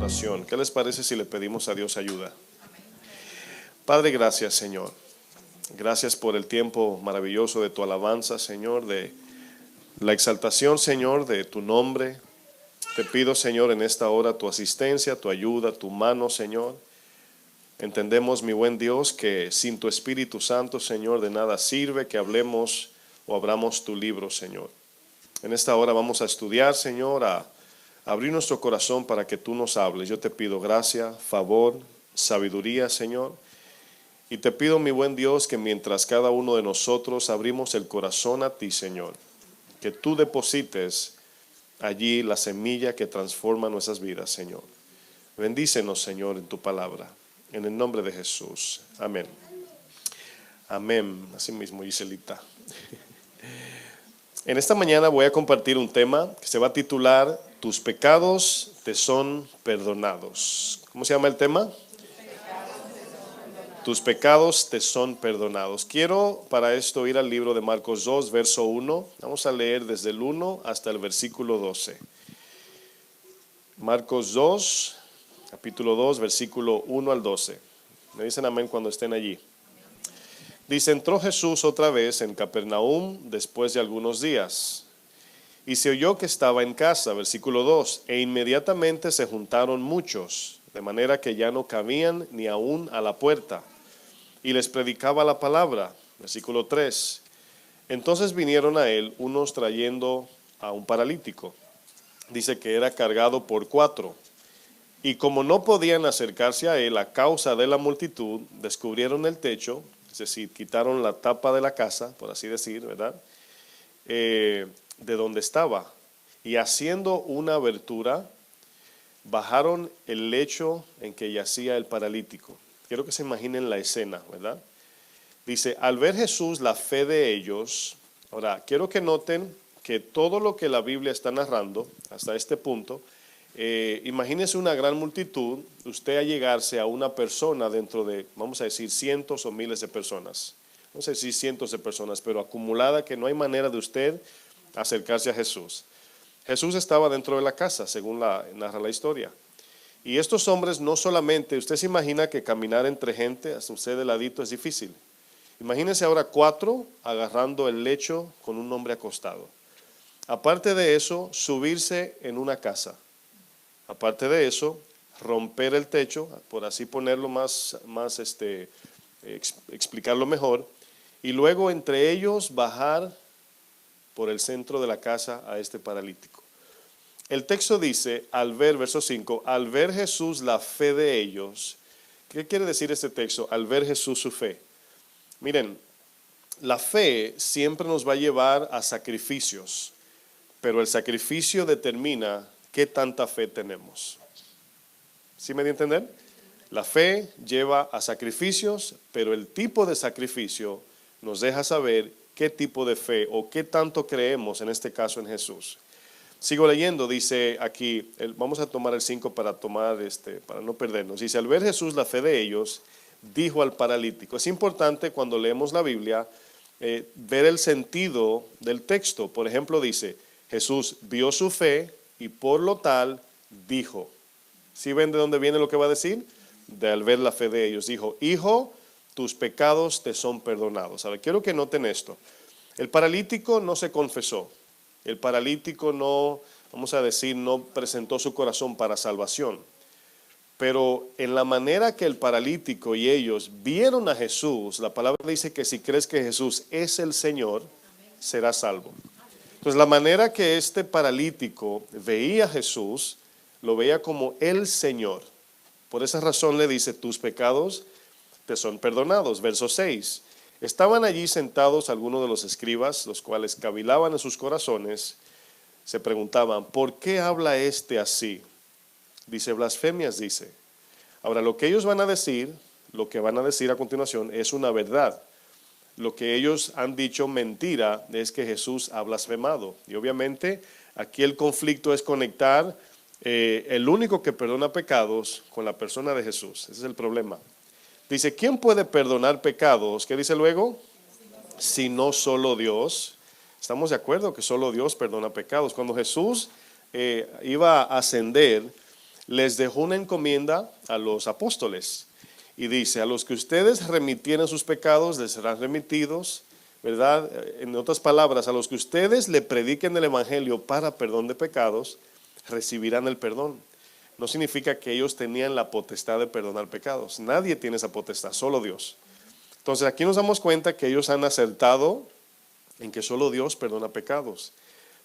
oración. ¿Qué les parece si le pedimos a Dios ayuda? Padre, gracias, Señor. Gracias por el tiempo maravilloso de tu alabanza, Señor, de la exaltación, Señor, de tu nombre. Te pido, Señor, en esta hora tu asistencia, tu ayuda, tu mano, Señor. Entendemos, mi buen Dios, que sin tu Espíritu Santo, Señor, de nada sirve que hablemos o abramos tu libro, Señor. En esta hora vamos a estudiar, Señor, a abrir nuestro corazón para que tú nos hables. Yo te pido gracia, favor, sabiduría, Señor. Y te pido, mi buen Dios, que mientras cada uno de nosotros abrimos el corazón a ti, Señor, que tú deposites allí la semilla que transforma nuestras vidas, Señor. Bendícenos, Señor, en tu palabra. En el nombre de Jesús. Amén. Amén. Así mismo, Giselita. En esta mañana voy a compartir un tema que se va a titular Tus pecados te son perdonados. ¿Cómo se llama el tema? Tus pecados te son perdonados. Quiero para esto ir al libro de Marcos 2, verso 1. Vamos a leer desde el 1 hasta el versículo 12. Marcos 2, capítulo 2, versículo 1 al 12. Me dicen amén cuando estén allí. Dice, entró Jesús otra vez en Capernaum después de algunos días, y se oyó que estaba en casa, versículo 2, e inmediatamente se juntaron muchos, de manera que ya no cabían ni aún a la puerta, y les predicaba la palabra, versículo 3. Entonces vinieron a él unos trayendo a un paralítico, dice que era cargado por 4, y como no podían acercarse a él a causa de la multitud, descubrieron el techo, es decir, quitaron la tapa de la casa, por así decir, ¿verdad? De donde estaba. Y haciendo una abertura, bajaron el lecho en que yacía el paralítico. Quiero que se imaginen la escena, ¿verdad? Dice, al ver Jesús la fe de ellos, ahora, quiero que noten que todo lo que la Biblia está narrando, hasta este punto, imagínese una gran multitud, usted allegarse a una persona dentro de, vamos a decir, cientos o miles de personas. No sé si cientos de personas, pero acumulada que no hay manera de usted acercarse a Jesús. Jesús estaba dentro de la casa, según narra la historia. Y estos hombres no solamente, usted se imagina que caminar entre gente, hasta usted de ladito es difícil. Imagínese ahora 4 agarrando el lecho con un hombre acostado. Aparte de eso, subirse en una casa. Aparte de eso, romper el techo, por así ponerlo explicarlo mejor, y luego entre ellos bajar por el centro de la casa a este paralítico. El texto dice, al ver, verso 5, al ver Jesús la fe de ellos. ¿Qué quiere decir este texto? Al ver Jesús su fe. Miren, la fe siempre nos va a llevar a sacrificios, pero el sacrificio determina qué tanta fe tenemos. ¿Sí me di a entender? La fe lleva a sacrificios, pero el tipo de sacrificio nos deja saber qué tipo de fe o qué tanto creemos, en este caso en Jesús. Sigo leyendo, dice aquí, vamos a tomar el 5 para no perdernos. Dice, al ver Jesús la fe de ellos, dijo al paralítico. Es importante cuando leemos la Biblia ver el sentido del texto. Por ejemplo, dice, Jesús vio su fe y por lo tal dijo. ¿Sí ven de dónde viene lo que va a decir? De al ver la fe de ellos. Dijo, hijo, tus pecados te son perdonados. Ahora, quiero que noten esto. El paralítico no se confesó. El paralítico no, vamos a decir, no presentó su corazón para salvación. Pero en la manera que el paralítico y ellos vieron a Jesús, la palabra dice que si crees que Jesús es el Señor, serás salvo. Entonces, la manera que este paralítico veía a Jesús, lo veía como el Señor. Por esa razón le dice, tus pecados te son perdonados. Verso 6. Estaban allí sentados algunos de los escribas, los cuales cavilaban en sus corazones, se preguntaban, ¿por qué habla este así? Dice, blasfemias dice. Ahora, lo que ellos van a decir, lo que van a decir a continuación es una verdad. Lo que ellos han dicho mentira es que Jesús ha blasfemado. Y obviamente aquí el conflicto es conectar el único que perdona pecados con la persona de Jesús. Ese es el problema. Dice, ¿quién puede perdonar pecados? ¿Qué dice luego? Si no solo Dios. Estamos de acuerdo que solo Dios perdona pecados. Cuando Jesús iba a ascender, les dejó una encomienda a los apóstoles. Y dice, a los que ustedes remitieren sus pecados, les serán remitidos, ¿verdad? En otras palabras, a los que ustedes le prediquen el evangelio para perdón de pecados, recibirán el perdón. No significa que ellos tenían la potestad de perdonar pecados. Nadie tiene esa potestad, solo Dios. Entonces aquí nos damos cuenta que ellos han acertado en que solo Dios perdona pecados,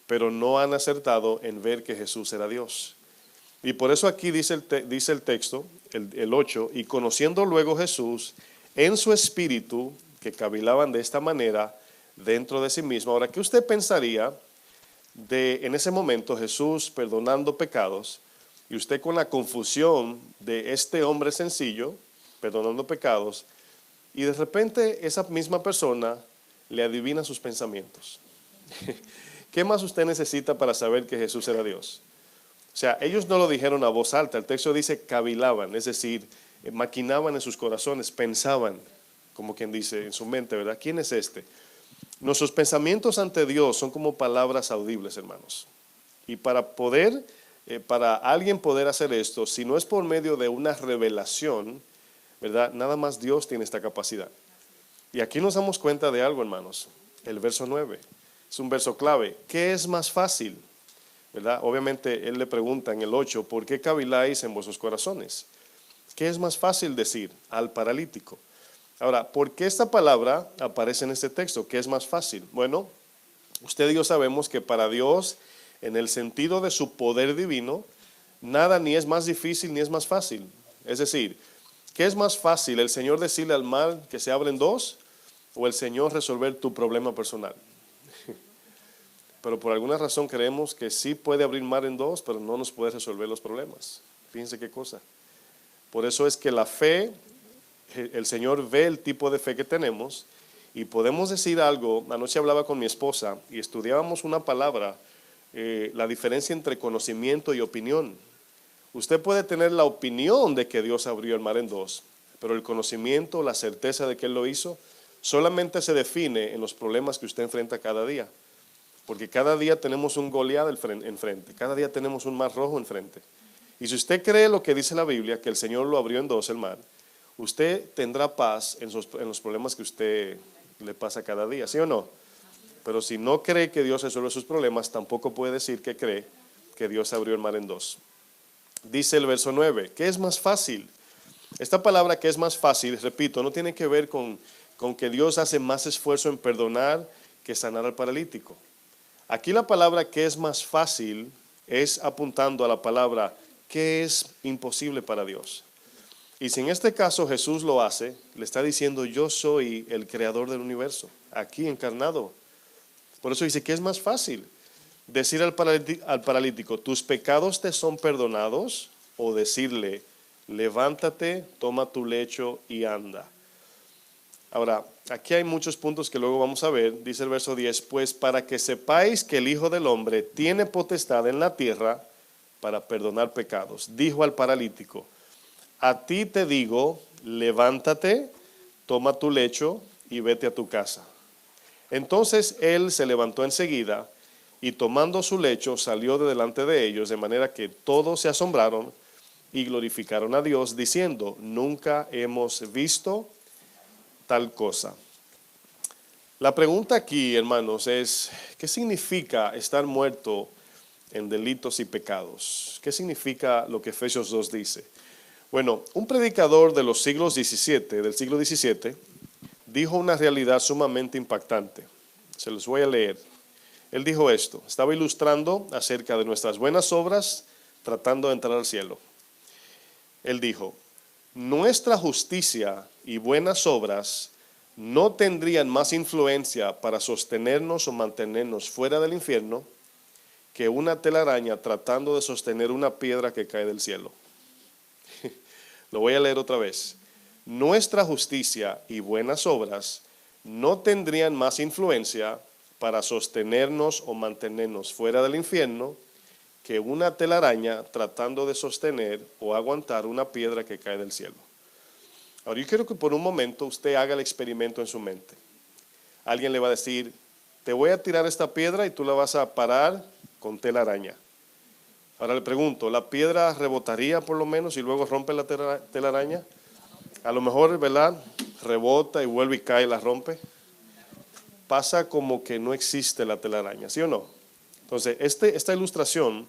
pero no han acertado en ver que Jesús era Dios. Y por eso aquí dice el texto, el 8, y conociendo luego Jesús en su espíritu, que cavilaban de esta manera dentro de sí mismo. Ahora, ¿qué usted pensaría de en ese momento Jesús perdonando pecados y usted con la confusión de este hombre sencillo perdonando pecados y de repente esa misma persona le adivina sus pensamientos? ¿Qué más usted necesita para saber que Jesús era Dios? O sea, ellos no lo dijeron a voz alta, el texto dice cavilaban, es decir, maquinaban en sus corazones, pensaban, como quien dice en su mente, ¿verdad? ¿Quién es este? Nuestros pensamientos ante Dios son como palabras audibles, hermanos. Y para alguien poder hacer esto, si no es por medio de una revelación, ¿verdad? Nada más Dios tiene esta capacidad. Y aquí nos damos cuenta de algo, hermanos. El verso 9 es un verso clave. ¿Qué es más fácil? ¿Verdad? Obviamente él le pregunta en el 8, ¿por qué caviláis en vuestros corazones? ¿Qué es más fácil decir al paralítico? Ahora, ¿por qué esta palabra aparece en este texto? ¿Qué es más fácil? Bueno, usted y yo sabemos que para Dios, en el sentido de su poder divino, nada ni es más difícil ni es más fácil. Es decir, ¿qué es más fácil? ¿El Señor decirle al mar que se abren dos? ¿O el Señor resolver tu problema personal? Pero por alguna razón creemos que sí puede abrir mar en dos, pero no nos puede resolver los problemas. Fíjense qué cosa. Por eso es que la fe, el Señor ve el tipo de fe que tenemos y podemos decir algo. Anoche hablaba con mi esposa y estudiábamos una palabra, la diferencia entre conocimiento y opinión. Usted puede tener la opinión de que Dios abrió el mar en dos, pero el conocimiento, la certeza de que Él lo hizo, solamente se define en los problemas que usted enfrenta cada día. Porque cada día tenemos un Goliat enfrente, cada día tenemos un mar rojo enfrente. Y si usted cree lo que dice la Biblia, que el Señor lo abrió en dos el mar, usted tendrá paz en los problemas que usted le pasa cada día, ¿sí o no? Pero si no cree que Dios resuelve sus problemas, tampoco puede decir que cree que Dios abrió el mar en dos. Dice el verso 9, ¿qué es más fácil? Esta palabra que es más fácil, repito, no tiene que ver con que Dios hace más esfuerzo en perdonar que sanar al paralítico. Aquí la palabra que es más fácil es apuntando a la palabra que es imposible para Dios. Y si en este caso Jesús lo hace, le está diciendo yo soy el creador del universo, aquí encarnado. Por eso dice que es más fácil decir al paralítico, tus pecados te son perdonados, o decirle, levántate, toma tu lecho y anda. Ahora, aquí hay muchos puntos que luego vamos a ver. Dice el verso 10, pues para que sepáis que el Hijo del Hombre tiene potestad en la tierra para perdonar pecados. Dijo al paralítico, a ti te digo, levántate, toma tu lecho y vete a tu casa. Entonces él se levantó enseguida y tomando su lecho salió de delante de ellos, de manera que todos se asombraron y glorificaron a Dios, diciendo, nunca hemos visto tal cosa. La pregunta aquí, hermanos, es, ¿qué significa estar muerto en delitos y pecados? ¿Qué significa lo que Efesios 2 dice? Bueno, un predicador de los del siglo XVII, dijo una realidad sumamente impactante. Se los voy a leer. Él dijo esto, estaba ilustrando acerca de nuestras buenas obras tratando de entrar al cielo. Él dijo, nuestra justicia y buenas obras no tendrían más influencia para sostenernos o mantenernos fuera del infierno que una telaraña tratando de sostener una piedra que cae del cielo. Lo voy a leer otra vez. Nuestra justicia y buenas obras no tendrían más influencia para sostenernos o mantenernos fuera del infierno que una telaraña tratando de sostener o aguantar una piedra que cae del cielo. Ahora yo quiero que por un momento usted haga el experimento en su mente. Alguien le va a decir, te voy a tirar esta piedra y tú la vas a parar con telaraña. Ahora le pregunto, ¿la piedra rebotaría por lo menos y luego rompe la telaraña? A lo mejor, ¿verdad? Rebota y vuelve y cae y la rompe. Pasa como que no existe la telaraña, ¿sí o no? Entonces, esta ilustración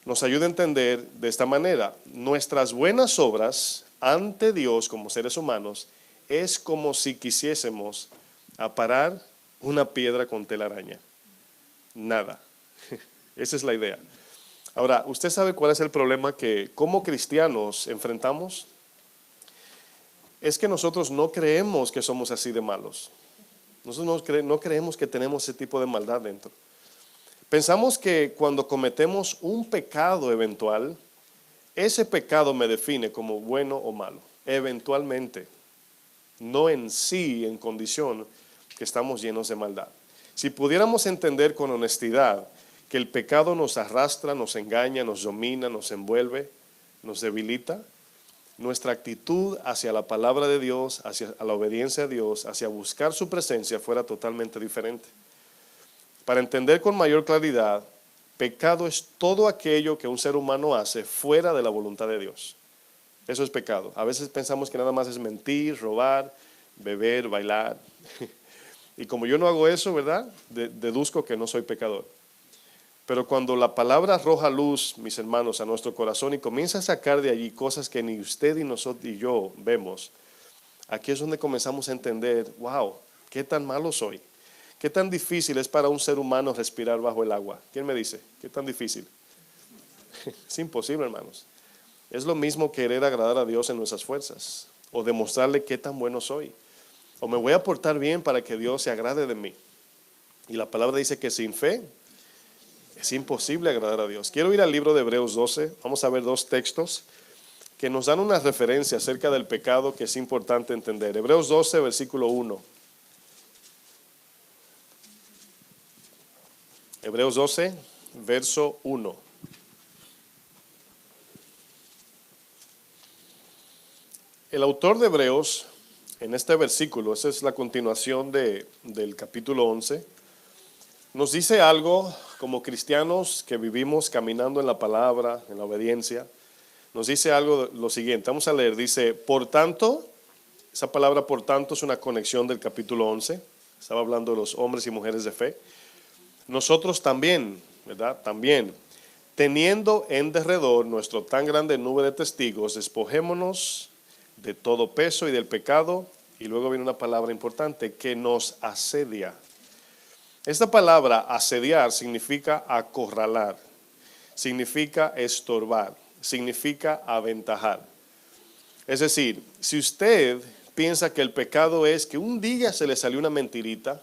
nos ayuda a entender de esta manera. Nuestras buenas obras ante Dios como seres humanos es como si quisiésemos aparar una piedra con telaraña. Nada. Esa es la idea. Ahora, ¿usted sabe cuál es el problema que como cristianos enfrentamos? Es que nosotros no creemos que somos así de malos. Nosotros no creemos que tenemos ese tipo de maldad dentro. Pensamos que cuando cometemos un pecado eventual, ese pecado me define como bueno o malo, eventualmente, no en sí, en condición que estamos llenos de maldad. Si pudiéramos entender con honestidad que el pecado nos arrastra, nos engaña, nos domina, nos envuelve, nos debilita, nuestra actitud hacia la palabra de Dios, hacia la obediencia a Dios, hacia buscar su presencia fuera totalmente diferente. Para entender con mayor claridad, pecado es todo aquello que un ser humano hace fuera de la voluntad de Dios. Eso es pecado. A veces pensamos que nada más es mentir, robar, beber, bailar. Y como yo no hago eso, ¿verdad? Deduzco que no soy pecador. Pero cuando la palabra arroja luz, mis hermanos, a nuestro corazón y comienza a sacar de allí cosas que ni usted y nosotros y yo vemos, aquí es donde comenzamos a entender, wow, qué tan malo soy. ¿Qué tan difícil es para un ser humano respirar bajo el agua? ¿Quién me dice? ¿Qué tan difícil? Es imposible, hermanos. Es lo mismo querer agradar a Dios en nuestras fuerzas o demostrarle qué tan bueno soy. O me voy a portar bien para que Dios se agrade de mí. Y la palabra dice que sin fe es imposible agradar a Dios. Quiero ir al libro de Hebreos 12. Vamos a ver dos textos que nos dan una referencia acerca del pecado que es importante entender. Hebreos 12, versículo 1. Hebreos 12, verso 1. El autor de Hebreos, en este versículo, esa es la continuación del capítulo 11, nos dice algo como cristianos que vivimos caminando en la palabra, en la obediencia. Nos dice algo lo siguiente, vamos a leer, dice, por tanto, esa palabra por tanto es una conexión del capítulo 11, estaba hablando de los hombres y mujeres de fe. Nosotros también, ¿verdad? También, teniendo en derredor nuestro tan grande nube de testigos, despojémonos de todo peso y del pecado. Y luego viene una palabra importante, que nos asedia. Esta palabra asediar significa acorralar, significa estorbar, significa aventajar. Es decir, si usted piensa que el pecado es que un día se le salió una mentirita,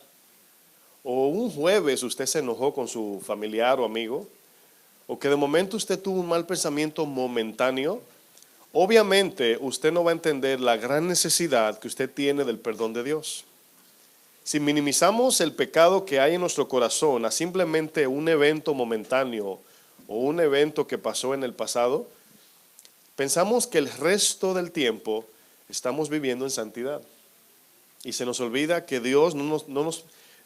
o un jueves usted se enojó con su familiar o amigo, o que de momento usted tuvo un mal pensamiento momentáneo, obviamente usted no va a entender la gran necesidad que usted tiene del perdón de Dios. Si minimizamos el pecado que hay en nuestro corazón a simplemente un evento momentáneo o un evento que pasó en el pasado, pensamos que el resto del tiempo estamos viviendo en santidad. Y se nos olvida que Dios no nos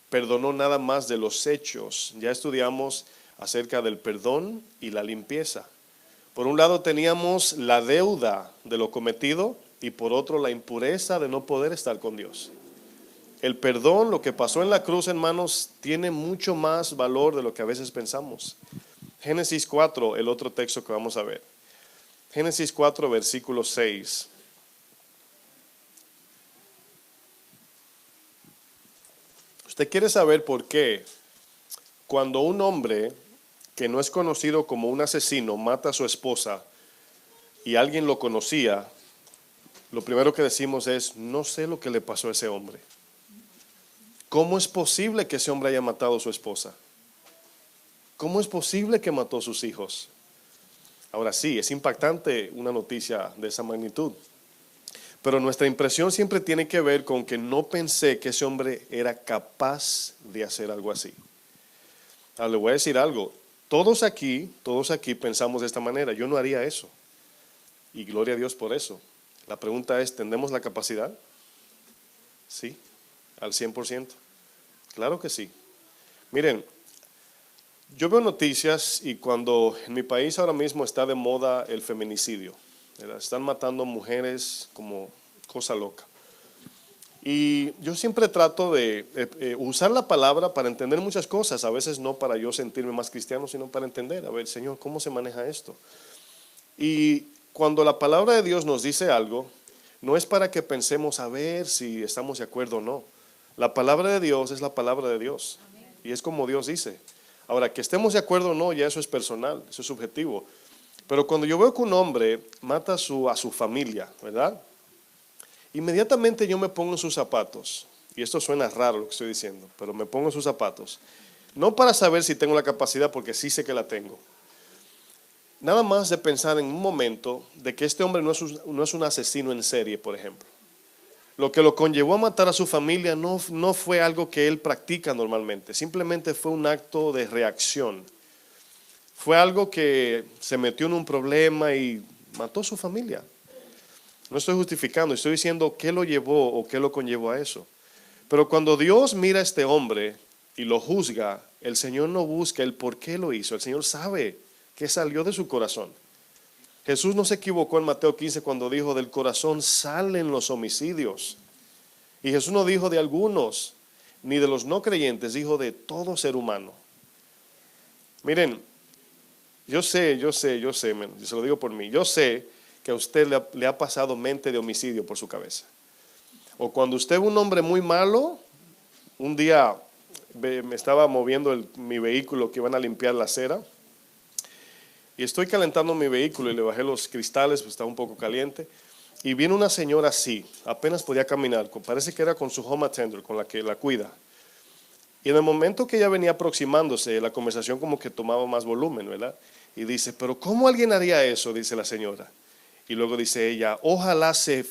perdonó nada más de los hechos. Ya estudiamos acerca del perdón y la limpieza. Por un lado teníamos la deuda de lo cometido y por otro la impureza de no poder estar con Dios. El perdón, lo que pasó en la cruz, hermanos, tiene mucho más valor de lo que a veces pensamos. Génesis 4, el otro texto que vamos a ver. Génesis 4, versículo 6. Usted quiere saber por qué cuando un hombre que no es conocido como un asesino mata a su esposa y alguien lo conocía, lo primero que decimos es, no sé lo que le pasó a ese hombre. ¿Cómo es posible que ese hombre haya matado a su esposa? ¿Cómo es posible que mató a sus hijos? Ahora sí, es impactante una noticia de esa magnitud. Pero nuestra impresión siempre tiene que ver con que no pensé que ese hombre era capaz de hacer algo así. Ahora le voy a decir algo. Todos aquí pensamos de esta manera. Yo no haría eso. Y gloria a Dios por eso. La pregunta es, ¿tenemos la capacidad? Sí, al 100%. Claro que sí. Miren, Yo veo noticias y cuando en mi país ahora mismo está de moda el feminicidio, ¿verdad? Están matando mujeres como cosa loca. Y yo siempre trato de usar la palabra para entender muchas cosas, a veces no para yo sentirme más cristiano, sino para entender, a ver, Señor, ¿cómo se maneja esto? Y cuando la palabra de Dios nos dice algo, no es para que pensemos a ver si estamos de acuerdo o no. La palabra de Dios es la palabra de Dios. Y es como Dios dice. Ahora, que estemos de acuerdo o no, ya eso es personal, eso es subjetivo. Pero cuando yo veo que un hombre mata a su familia, ¿verdad? Inmediatamente yo me pongo en sus zapatos. Y esto suena raro lo que estoy diciendo, pero me pongo en sus zapatos. No para saber si tengo la capacidad, porque sí sé que la tengo. Nada más de pensar en un momento de que este hombre no es un asesino en serie, por ejemplo. Lo que lo conllevó a matar a su familia no fue algo que él practica normalmente, simplemente fue un acto de reacción. Fue algo que se metió en un problema y mató a su familia. No estoy justificando, estoy diciendo qué lo llevó o qué lo conllevó a eso. Pero cuando Dios mira a este hombre y lo juzga, el Señor no busca el por qué lo hizo, el Señor sabe que salió de su corazón. Jesús no se equivocó en Mateo 15 cuando dijo del corazón salen los homicidios. Y Jesús no dijo de algunos, ni de los no creyentes, dijo de todo ser humano. Miren, yo sé, se lo digo por mí, yo sé que a usted le ha pasado mente de homicidio por su cabeza. O cuando usted es un hombre muy malo, un día me estaba moviendo mi vehículo que iban a limpiar la acera. Y estoy calentando mi vehículo y le bajé los cristales, pues estaba un poco caliente. Y viene una señora así, apenas podía caminar, parece que era con su home attender, con la que la cuida. Y en el momento que ella venía aproximándose, la conversación como que tomaba más volumen, ¿verdad? Y dice, pero ¿cómo alguien haría eso? Dice la señora. Y luego dice ella, ojalá se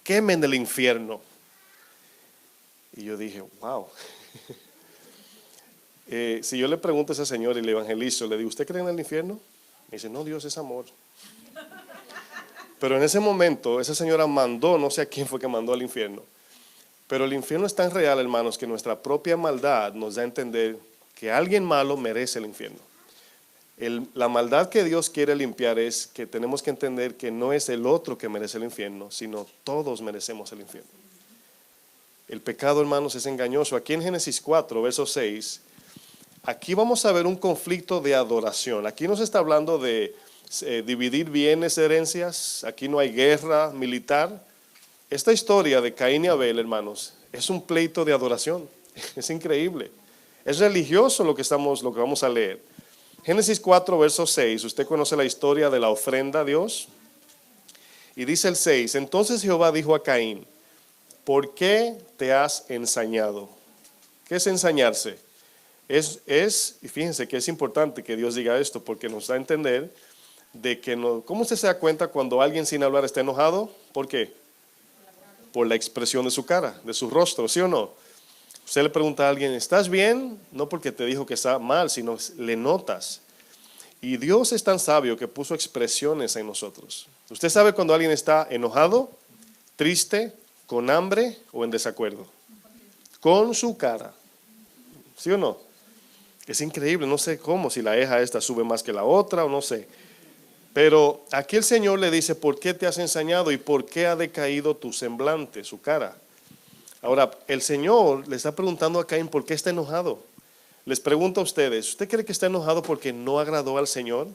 queme en el infierno. Y yo dije, wow. Si yo le pregunto a esa señora y le evangelizo, le digo, ¿usted cree en el infierno? Me dice, no, Dios es amor. Pero en ese momento, esa señora mandó, no sé a quién fue que mandó al infierno. Pero el infierno es tan real, hermanos, que nuestra propia maldad nos da a entender que alguien malo merece el infierno. La maldad que Dios quiere limpiar es que tenemos que entender que no es el otro que merece el infierno, sino todos merecemos el infierno. El pecado, hermanos, es engañoso. Aquí en Génesis 4, verso 6, aquí vamos a ver un conflicto de adoración. Aquí no se está hablando de dividir bienes, herencias. Aquí no hay guerra militar. Esta historia de Caín y Abel, hermanos, es un pleito de adoración. Es increíble. Es religioso lo que vamos a leer. Génesis 4, verso 6. Usted conoce la historia de la ofrenda a Dios. Y dice el 6. Entonces Jehová dijo a Caín, ¿por qué te has ensañado? ¿Qué es ensañarse? Y fíjense que es importante que Dios diga esto porque nos da a entender de que no. ¿Cómo usted se da cuenta cuando alguien sin hablar está enojado? ¿Por qué? Por la expresión de su cara, de su rostro, ¿sí o no? Usted le pregunta a alguien, ¿estás bien? No porque te dijo que está mal, sino le notas. Y Dios es tan sabio que puso expresiones en nosotros. ¿Usted sabe cuando alguien está enojado, triste, con hambre o en desacuerdo? Con su cara, ¿sí o no? Es increíble, no sé cómo, si la eja esta sube más que la otra o no sé. Pero aquí el Señor le dice, ¿por qué te has ensañado y por qué ha decaído tu semblante, su cara? Ahora, el Señor le está preguntando a Caín, ¿por qué está enojado? Les pregunto a ustedes, ¿usted cree que está enojado porque no agradó al Señor?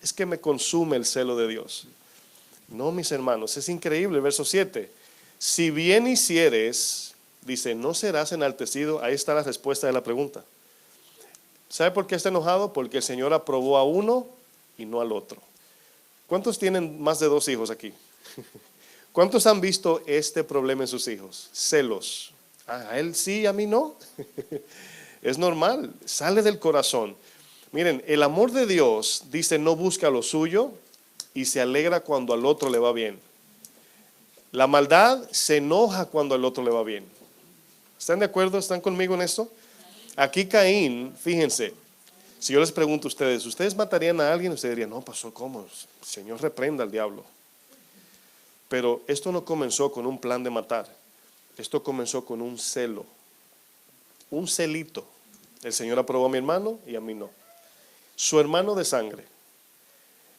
Es que me consume el celo de Dios. No, mis hermanos, es increíble. Verso 7. Si bien hicieres, dice, no serás enaltecido. Ahí está la respuesta de la pregunta. ¿Sabe por qué está enojado? Porque el Señor aprobó a uno y no al otro. ¿Cuántos tienen más de 2 hijos aquí? ¿Cuántos han visto este problema en sus hijos? Celos. A él sí, a mí no. Es normal, sale del corazón. Miren, el amor de Dios dice no busca lo suyo y se alegra cuando al otro le va bien. La maldad se enoja cuando al otro le va bien. ¿Están de acuerdo? ¿Están conmigo en esto? Aquí Caín, fíjense, si yo les pregunto a ustedes, ¿ustedes matarían a alguien? Ustedes dirían, no, pasó, ¿cómo? Señor, reprenda al diablo. Pero esto no comenzó con un plan de matar. Esto comenzó con un celo. Un celito. El Señor aprobó a mi hermano y a mí no. Su hermano de sangre.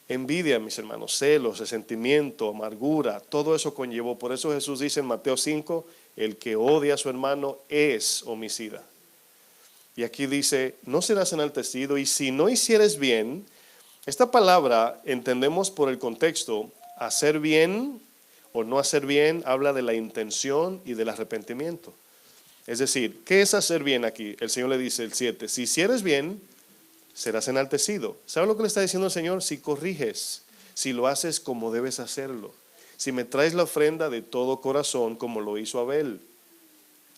Envidia, mis hermanos, celos, resentimiento, amargura, todo eso conllevó. Por eso Jesús dice en Mateo 5, el que odia a su hermano es homicida. Y aquí dice, no serás enaltecido, y si no hicieres bien, esta palabra entendemos por el contexto, hacer bien o no hacer bien, habla de la intención y del arrepentimiento. Es decir, ¿qué es hacer bien aquí? El Señor le dice, el 7, si hicieres bien, serás enaltecido. ¿Sabe lo que le está diciendo el Señor? Si corriges, si lo haces como debes hacerlo, si me traes la ofrenda de todo corazón como lo hizo Abel,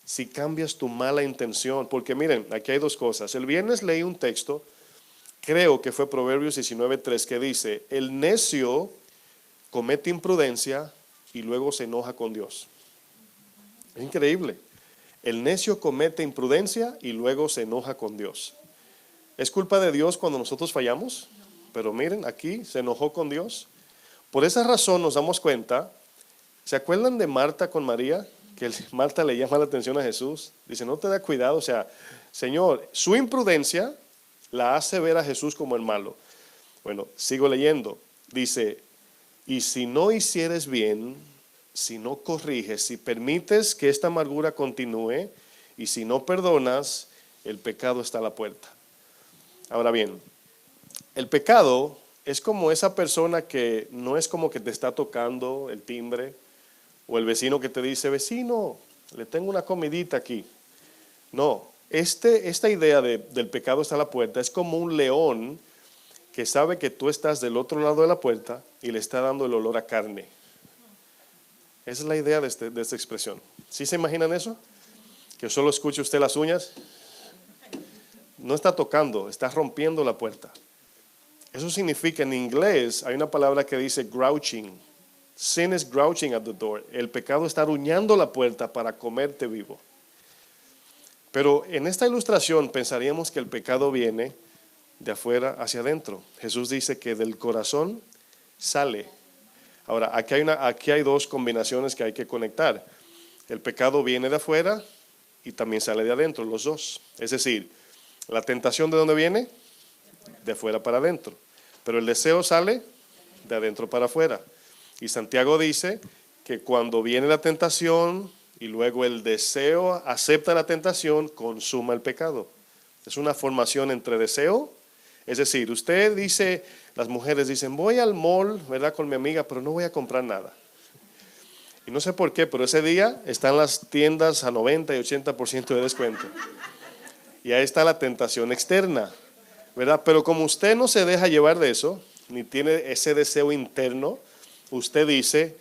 si cambias tu mala intención, porque miren, aquí hay dos cosas. El viernes leí un texto, creo que fue Proverbios 19:3, que dice, el necio comete imprudencia y luego se enoja con Dios. Es increíble. El necio comete imprudencia y luego se enoja con Dios. ¿Es culpa de Dios cuando nosotros fallamos? Pero miren, aquí se enojó con Dios. Por esa razón nos damos cuenta, ¿se acuerdan de Marta con María? Que Marta le llama la atención a Jesús. Dice, no te da cuidado, o sea, Señor, su imprudencia la hace ver a Jesús como el malo. Bueno, sigo leyendo. Dice, y si no hicieres bien, si no corriges, si permites que esta amargura continúe, y si no perdonas, el pecado está a la puerta. Ahora bien, el pecado es como esa persona que no es como que te está tocando el timbre, o el vecino que te dice, vecino, le tengo una comidita aquí. No, esta idea del pecado está a la puerta es como un león que sabe que tú estás del otro lado de la puerta y le está dando el olor a carne. Esa es la idea de esta expresión. ¿Sí se imaginan eso? Que solo escuche usted las uñas. No está tocando, está rompiendo la puerta. Eso significa, en inglés hay una palabra que dice grouching. Sin is grouching at the door. El pecado está aruñando la puerta para comerte vivo. Pero en esta ilustración pensaríamos que el pecado viene de afuera hacia adentro. Jesús dice que del corazón sale. Ahora, aquí hay dos combinaciones que hay que conectar. El pecado viene de afuera y también sale de adentro, los dos. Es decir, la tentación, ¿de dónde viene? De afuera para adentro. Pero el deseo sale de adentro para afuera. Y Santiago dice que cuando viene la tentación y luego el deseo acepta la tentación, consuma el pecado. Es una formación entre deseo. Es decir, usted dice, las mujeres dicen, voy al mall, ¿verdad?, con mi amiga, pero no voy a comprar nada. Y no sé por qué, pero ese día están las tiendas a 90 y 80% de descuento. Y ahí está la tentación externa, ¿verdad? Pero como usted no se deja llevar de eso, ni tiene ese deseo interno, usted dice,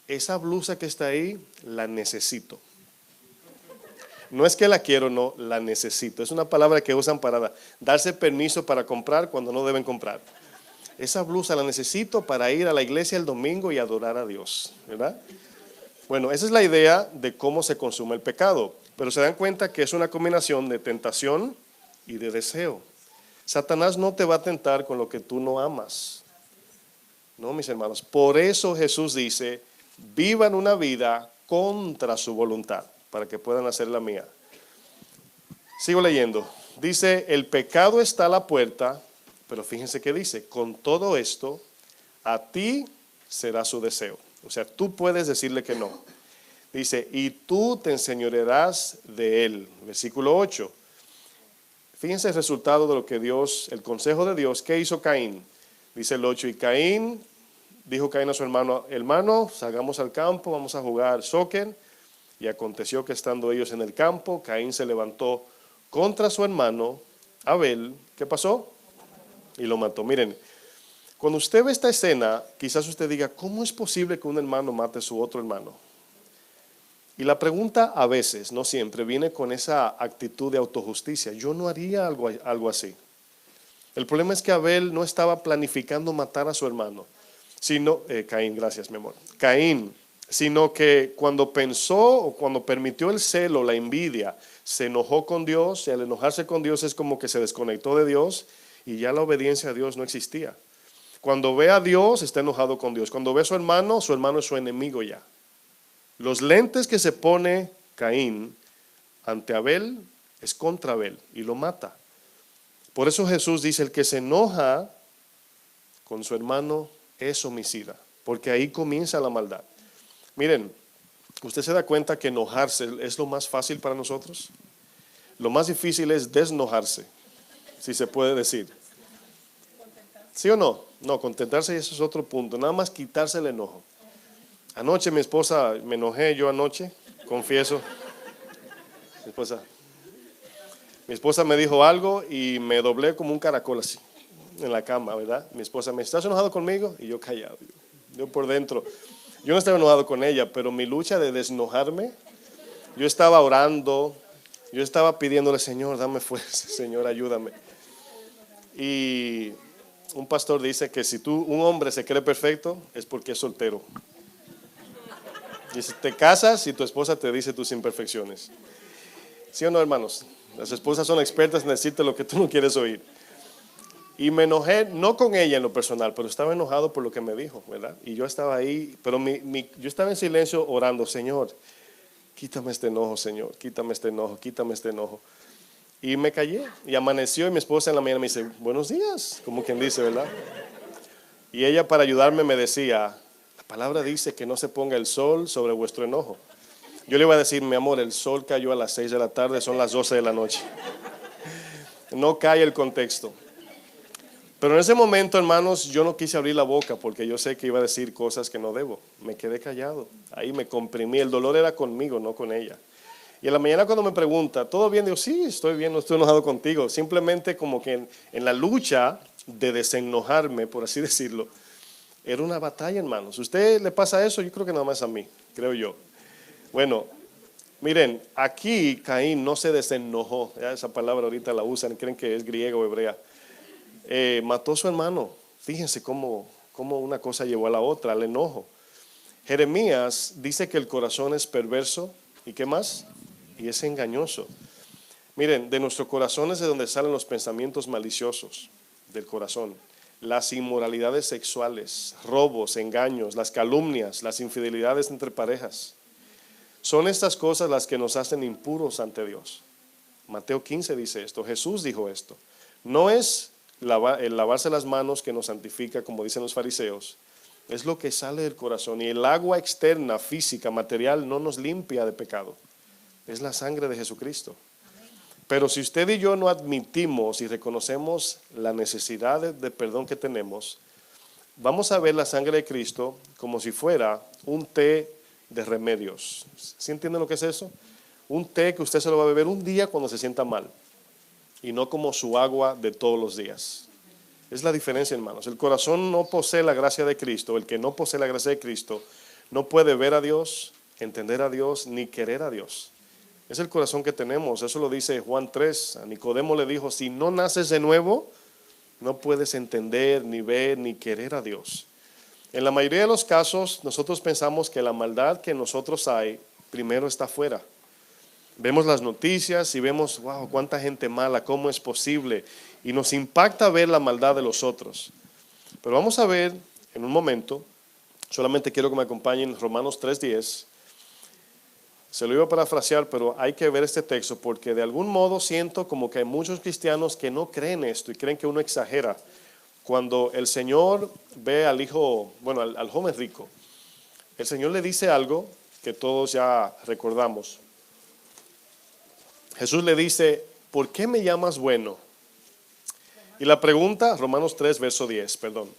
esa blusa que está ahí, la necesito. No es que la quiero, no, la necesito. Es una palabra que usan para darse permiso para comprar cuando no deben comprar. Esa blusa la necesito para ir a la iglesia el domingo y adorar a Dios, ¿verdad? Bueno, esa es la idea de cómo se consume el pecado. Pero se dan cuenta que es una combinación de tentación y de deseo. Satanás no te va a tentar con lo que tú no amas. No, mis hermanos. Por eso Jesús dice, vivan una vida contra su voluntad, para que puedan hacer la mía. Sigo leyendo. Dice, el pecado está a la puerta, pero fíjense que dice, con todo esto, a ti será su deseo. O sea, tú puedes decirle que no. Dice, y tú te enseñorearás de él. Versículo 8. Fíjense el resultado de lo que Dios, el consejo de Dios. ¿Qué hizo Caín? Dice el 8, y Caín, dijo Caín a su hermano, hermano, salgamos al campo, vamos a jugar soccer. Y aconteció que estando ellos en el campo, Caín se levantó contra su hermano Abel. ¿Qué pasó? Y lo mató. Miren, cuando usted ve esta escena, quizás usted diga, ¿cómo es posible que un hermano mate a su otro hermano? Y la pregunta a veces, no siempre, viene con esa actitud de autojusticia. Yo no haría algo así. El problema es que Abel no estaba planificando matar a su hermano, sino, Caín, gracias mi amor, Caín, sino que cuando pensó o cuando permitió el celo, la envidia, se enojó con Dios, y al enojarse con Dios es como que se desconectó de Dios y ya la obediencia a Dios no existía. Cuando ve a Dios, está enojado con Dios. Cuando ve a su hermano es su enemigo ya. Los lentes que se pone Caín ante Abel es contra Abel y lo mata. Por eso Jesús dice, el que se enoja con su hermano es homicida, porque ahí comienza la maldad. Miren, ¿usted se da cuenta que enojarse es lo más fácil para nosotros? Lo más difícil es desenojarse, si se puede decir. ¿Sí o no? No, contentarse, eso es otro punto. Nada más quitarse el enojo. Anoche mi esposa, me enojé yo anoche, confieso. Mi esposa me dijo algo y me doblé como un caracol así, en la cama, ¿verdad? Mi esposa me, ¿estás enojado conmigo? Y yo callado. Yo por dentro, yo no estaba enojado con ella, pero mi lucha de desenojarme, yo estaba orando, yo estaba pidiéndole, Señor, dame fuerza, Señor, ayúdame. Y un pastor dice que si un hombre se cree perfecto, es porque es soltero. Dice, te casas y tu esposa te dice tus imperfecciones. ¿Sí o no, hermanos? Las esposas son expertas en decirte lo que tú no quieres oír. Y me enojé, no con ella en lo personal, pero estaba enojado por lo que me dijo, ¿verdad? Y yo estaba ahí, pero yo estaba en silencio orando, Señor, quítame este enojo, Señor, quítame este enojo, quítame este enojo. Y me callé, y amaneció, y mi esposa en la mañana me dice, buenos días, como quien dice, ¿verdad? Y ella para ayudarme me decía, la palabra dice que no se ponga el sol sobre vuestro enojo. Yo le iba a decir, mi amor, el sol cayó a las 6 de la tarde, son las 12 de la noche. No cae el contexto. Pero en ese momento, hermanos, yo no quise abrir la boca porque yo sé que iba a decir cosas que no debo. Me quedé callado. Ahí me comprimí. El dolor era conmigo, no con ella. Y en la mañana cuando me pregunta, ¿todo bien? Digo, sí, estoy bien, no estoy enojado contigo. Simplemente como que en la lucha de desenojarme, por así decirlo, era una batalla, hermanos. ¿Usted le pasa eso? Yo creo que nada más a mí, creo yo. Bueno, miren, aquí Caín no se desenojó. Ya esa palabra ahorita la usan, creen que es griega o hebrea. Mató a su hermano. Fíjense cómo una cosa llevó a la otra, al enojo. Jeremías dice que el corazón es perverso. ¿Y qué más? Y es engañoso. Miren, de nuestro corazón es de donde salen los pensamientos maliciosos del corazón. Las inmoralidades sexuales, robos, engaños, las calumnias, las infidelidades entre parejas. Son estas cosas las que nos hacen impuros ante Dios. Mateo 15 dice esto, Jesús dijo esto. No es el lavarse las manos que nos santifica, como dicen los fariseos, es lo que sale del corazón. Y el agua externa, física, material, no nos limpia de pecado. Es la sangre de Jesucristo. Pero si usted y yo no admitimos y reconocemos la necesidad de perdón que tenemos, vamos a ver la sangre de Cristo como si fuera un té de remedios. ¿Sí entienden lo que es eso? Un té que usted se lo va a beber un día cuando se sienta mal y no como su agua de todos los días. Es la diferencia, hermanos. El corazón no posee la gracia de Cristo. El que no posee la gracia de Cristo no puede ver a Dios, entender a Dios, ni querer a Dios. Es el corazón que tenemos. Eso lo dice Juan 3. A Nicodemo le dijo, si no naces de nuevo, no puedes entender, ni ver, ni querer a Dios. En la mayoría de los casos, nosotros pensamos que la maldad que en nosotros hay, primero está afuera. Vemos las noticias y vemos, wow, cuánta gente mala, cómo es posible. Y nos impacta ver la maldad de los otros. Pero vamos a ver en un momento, solamente quiero que me acompañen Romanos 3:10. Se lo iba a parafrasear, pero hay que ver este texto porque de algún modo siento como que hay muchos cristianos que no creen esto y creen que uno exagera. Cuando el Señor ve al hijo, bueno, al joven rico, el Señor le dice algo que todos ya recordamos. Jesús le dice, ¿por qué me llamas bueno? Y la pregunta, Romanos 3, verso 10, perdón.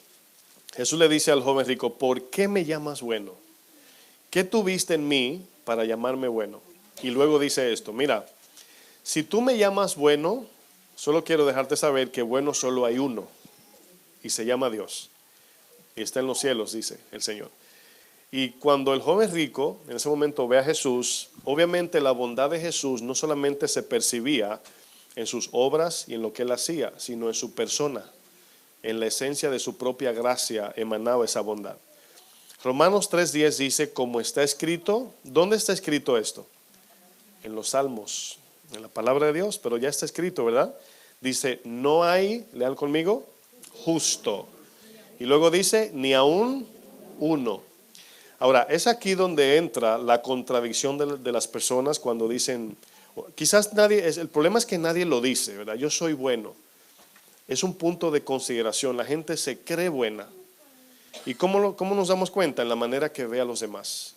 Jesús le dice al joven rico, ¿por qué me llamas bueno? ¿Qué tuviste en mí para llamarme bueno? Y luego dice esto, mira, si tú me llamas bueno, solo quiero dejarte saber que bueno solo hay uno, y se llama Dios. Y está en los cielos, dice el Señor. Y cuando el joven rico en ese momento ve a Jesús, obviamente la bondad de Jesús no solamente se percibía en sus obras y en lo que él hacía, sino en su persona. En la esencia de su propia gracia emanaba esa bondad. Romanos 3:10 dice, como está escrito, ¿dónde está escrito esto? En los Salmos, en la palabra de Dios, pero ya está escrito, ¿verdad? Dice, no hay, lean conmigo, justo. Y luego dice, ni aún uno. Ahora, es aquí donde entra la contradicción de las personas cuando dicen, quizás nadie, el problema es que nadie lo dice, ¿verdad? Yo soy bueno. Es un punto de consideración. La gente se cree buena. ¿Y cómo nos damos cuenta? En la manera que ve a los demás.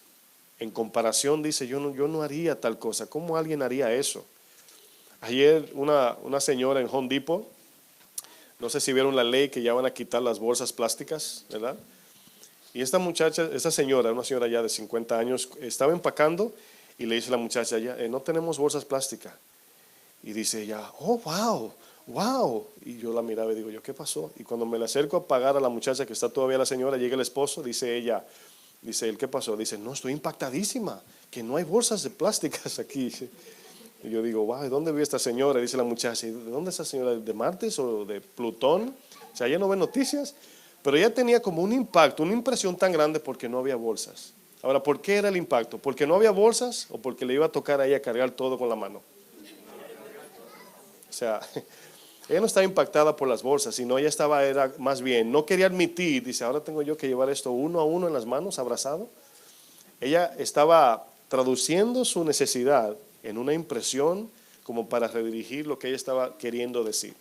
En comparación dice, yo no haría tal cosa. ¿Cómo alguien haría eso? Ayer una señora en Home Depot, no sé si vieron la ley que ya van a quitar las bolsas plásticas, ¿verdad? Y esta muchacha, esta señora, una señora ya de 50 años, estaba empacando y le dice a la muchacha, ya, no tenemos bolsas plásticas. Y dice ella, oh, wow, wow. Y yo la miraba y digo, ¿yo qué pasó? Y cuando me le acerco a pagar a la muchacha que está todavía la señora, llega el esposo, dice ella, dice él, ¿qué pasó? Dice, no, estoy impactadísima, que no hay bolsas de plásticas aquí. Y yo digo, wow, ¿de dónde vive esta señora? Dice la muchacha, ¿de dónde es esa señora? ¿De Martes o de Plutón? O sea, ella no ve noticias. Pero ella tenía como un impacto, una impresión tan grande porque no había bolsas. Ahora, ¿por qué era el impacto? ¿Porque no había bolsas o porque le iba a tocar a ella cargar todo con la mano? O sea, ella no estaba impactada por las bolsas, sino ella era más bien, no quería admitir, dice, ahora tengo yo que llevar esto uno a uno en las manos, abrazado. Ella estaba traduciendo su necesidad en una impresión como para redirigir lo que ella estaba queriendo decir.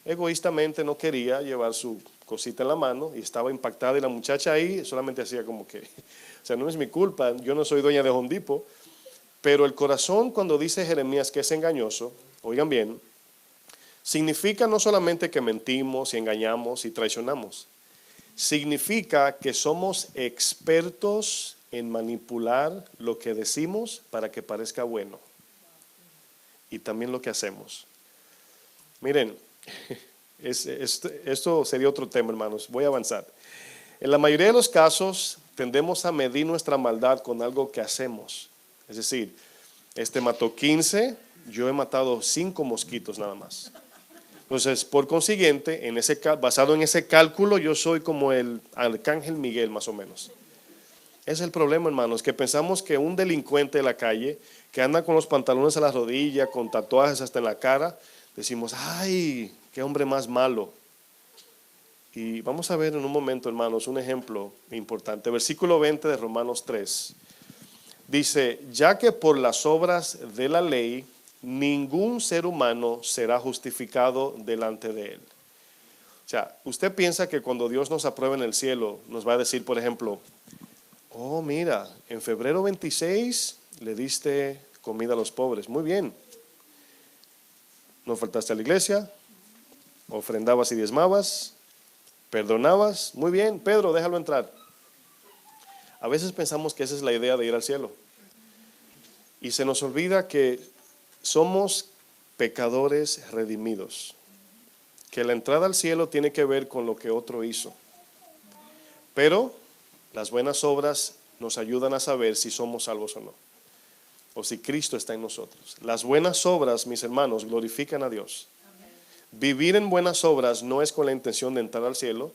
Egoístamente no quería llevar su cosita en la mano y estaba impactada y la muchacha ahí solamente hacía como que, o sea, no es mi culpa, yo no soy dueña de Home Depot, pero el corazón cuando dice Jeremías que es engañoso, oigan bien, significa no solamente que mentimos y engañamos y traicionamos, significa que somos expertos en manipular lo que decimos para que parezca bueno y también lo que hacemos. Miren, esto sería otro tema, hermanos, voy a avanzar. En la mayoría de los casos tendemos a medir nuestra maldad con algo que hacemos. Es decir, este mató 15, yo he matado 5 mosquitos nada más. Entonces, por consiguiente, basado en ese cálculo, yo soy como el arcángel Miguel, más o menos. Ese es el problema, hermanos, que pensamos que un delincuente de la calle, que anda con los pantalones a la rodilla, con tatuajes hasta en la cara, decimos, ¡ay, qué hombre más malo! Y vamos a ver en un momento, hermanos, un ejemplo importante. Versículo 20 de Romanos 3. Dice, ya que por las obras de la ley, ningún ser humano será justificado delante de él. O sea, usted piensa que cuando Dios nos apruebe en el cielo, nos va a decir, por ejemplo, oh, mira, en febrero 26 le diste comida a los pobres. Muy bien. No faltaste a la iglesia, ofrendabas y diezmabas, perdonabas. Muy bien, Pedro, déjalo entrar. A veces pensamos que esa es la idea de ir al cielo. Y se nos olvida que somos pecadores redimidos. Que la entrada al cielo tiene que ver con lo que otro hizo. Pero las buenas obras nos ayudan a saber si somos salvos o no. O si Cristo está en nosotros. Las buenas obras, mis hermanos, glorifican a Dios. Vivir en buenas obras no es con la intención de entrar al cielo,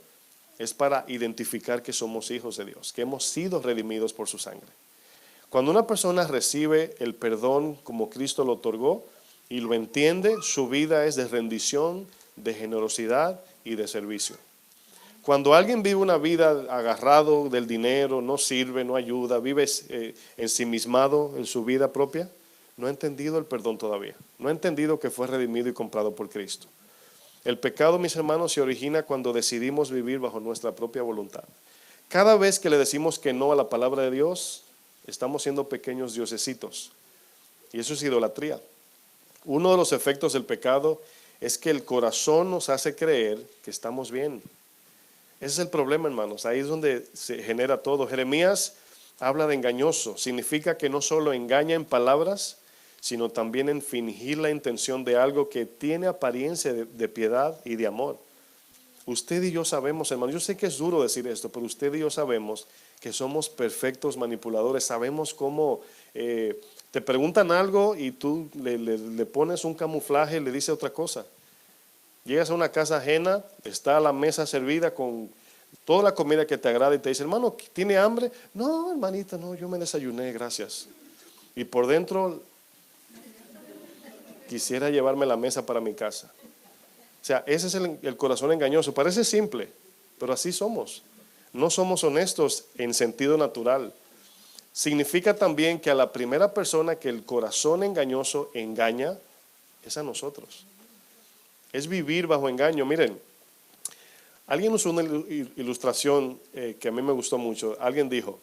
es para identificar que somos hijos de Dios, que hemos sido redimidos por su sangre. Cuando una persona recibe el perdón como Cristo lo otorgó y lo entiende, su vida es de rendición, de generosidad y de servicio. Cuando alguien vive una vida agarrado del dinero, no sirve, no ayuda, vive ensimismado en su vida propia, no ha entendido el perdón todavía. No ha entendido que fue redimido y comprado por Cristo. El pecado, mis hermanos, se origina cuando decidimos vivir bajo nuestra propia voluntad. Cada vez que le decimos que no a la palabra de Dios, estamos siendo pequeños diosesitos. Y eso es idolatría. Uno de los efectos del pecado es que el corazón nos hace creer que estamos bien. Ese es el problema, hermanos. Ahí es donde se genera todo. Jeremías habla de engañoso. Significa que no solo engaña en palabras, sino también en fingir la intención de algo que tiene apariencia de piedad y de amor. Usted y yo sabemos, hermano, yo sé que es duro decir esto, pero usted y yo sabemos que somos perfectos manipuladores. Sabemos cómo te preguntan algo y tú le pones un camuflaje y le dices otra cosa. Llegas a una casa ajena, está la mesa servida con toda la comida que te agrada y te dice, hermano, ¿tiene hambre? No, hermanita, no, yo me desayuné, gracias. Y por dentro quisiera llevarme la mesa para mi casa. O sea, ese es el corazón engañoso. Parece simple, pero así somos. No somos honestos en sentido natural. Significa también que a la primera persona que el corazón engañoso engaña es a nosotros. Es vivir bajo engaño. Miren, alguien usó una ilustración que a mí me gustó mucho. Alguien dijo,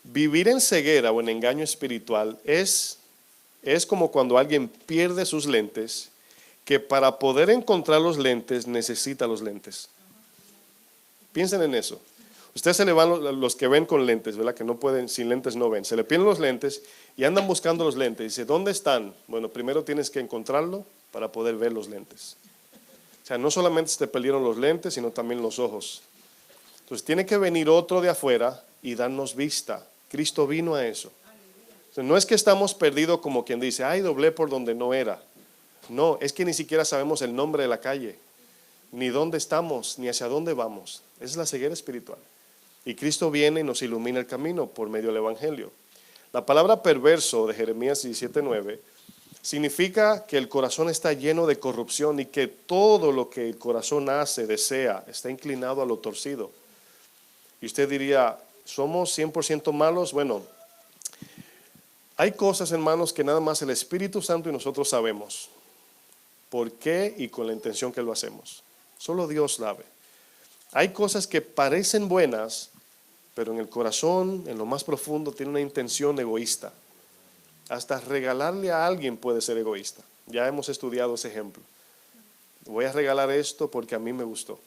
vivir en ceguera o en engaño espiritual es como cuando alguien pierde sus lentes, que para poder encontrar los lentes necesita los lentes. Piensen en eso. Ustedes se le van los que ven con lentes, ¿verdad? Que no pueden, sin lentes no ven. Se le pierden los lentes y andan buscando los lentes. Dice, ¿dónde están? Bueno, primero tienes que encontrarlo para poder ver los lentes. O sea, no solamente se te perdieron los lentes, sino también los ojos. Entonces tiene que venir otro de afuera y darnos vista. Cristo vino a eso. Entonces, no es que estamos perdidos como quien dice, ay, doblé por donde no era. No, es que ni siquiera sabemos el nombre de la calle, ni dónde estamos, ni hacia dónde vamos. Esa es la ceguera espiritual. Y Cristo viene y nos ilumina el camino por medio del Evangelio. La palabra perverso de Jeremías 17:9 significa que el corazón está lleno de corrupción y que todo lo que el corazón hace, desea, está inclinado a lo torcido. Y usted diría, ¿somos 100% malos? Bueno, hay cosas, hermanos, que nada más el Espíritu Santo y nosotros sabemos por qué y con la intención que lo hacemos. Solo Dios sabe. Hay cosas que parecen buenas, pero en el corazón, en lo más profundo, tiene una intención egoísta. Hasta regalarle a alguien puede ser egoísta. Ya hemos estudiado ese ejemplo. Voy a regalar esto porque a mí me gustó.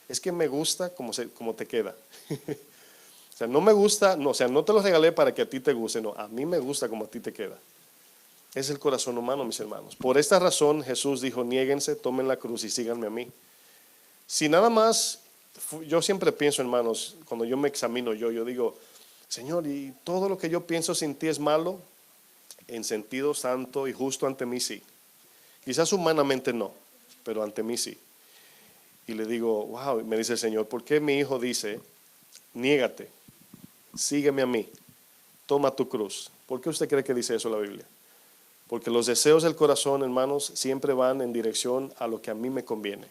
Es que me gusta como te queda. O sea, no me gusta, no, o sea, no te lo regalé para que a ti te guste, no, a mí me gusta como a ti te queda. Es el corazón humano, mis hermanos. Por esta razón Jesús dijo, niéguense, tomen la cruz y síganme a mí. Si nada más, yo siempre pienso, hermanos, cuando yo me examino yo digo, Señor, y todo lo que yo pienso sin ti es malo, en sentido santo y justo ante mí sí. Quizás humanamente no, pero ante mí sí. Y le digo, wow, me dice el Señor, ¿por qué mi hijo dice, niégate, sígueme a mí, toma tu cruz? ¿Por qué usted cree que dice eso la Biblia? Porque los deseos del corazón, hermanos, siempre van en dirección a lo que a mí me conviene.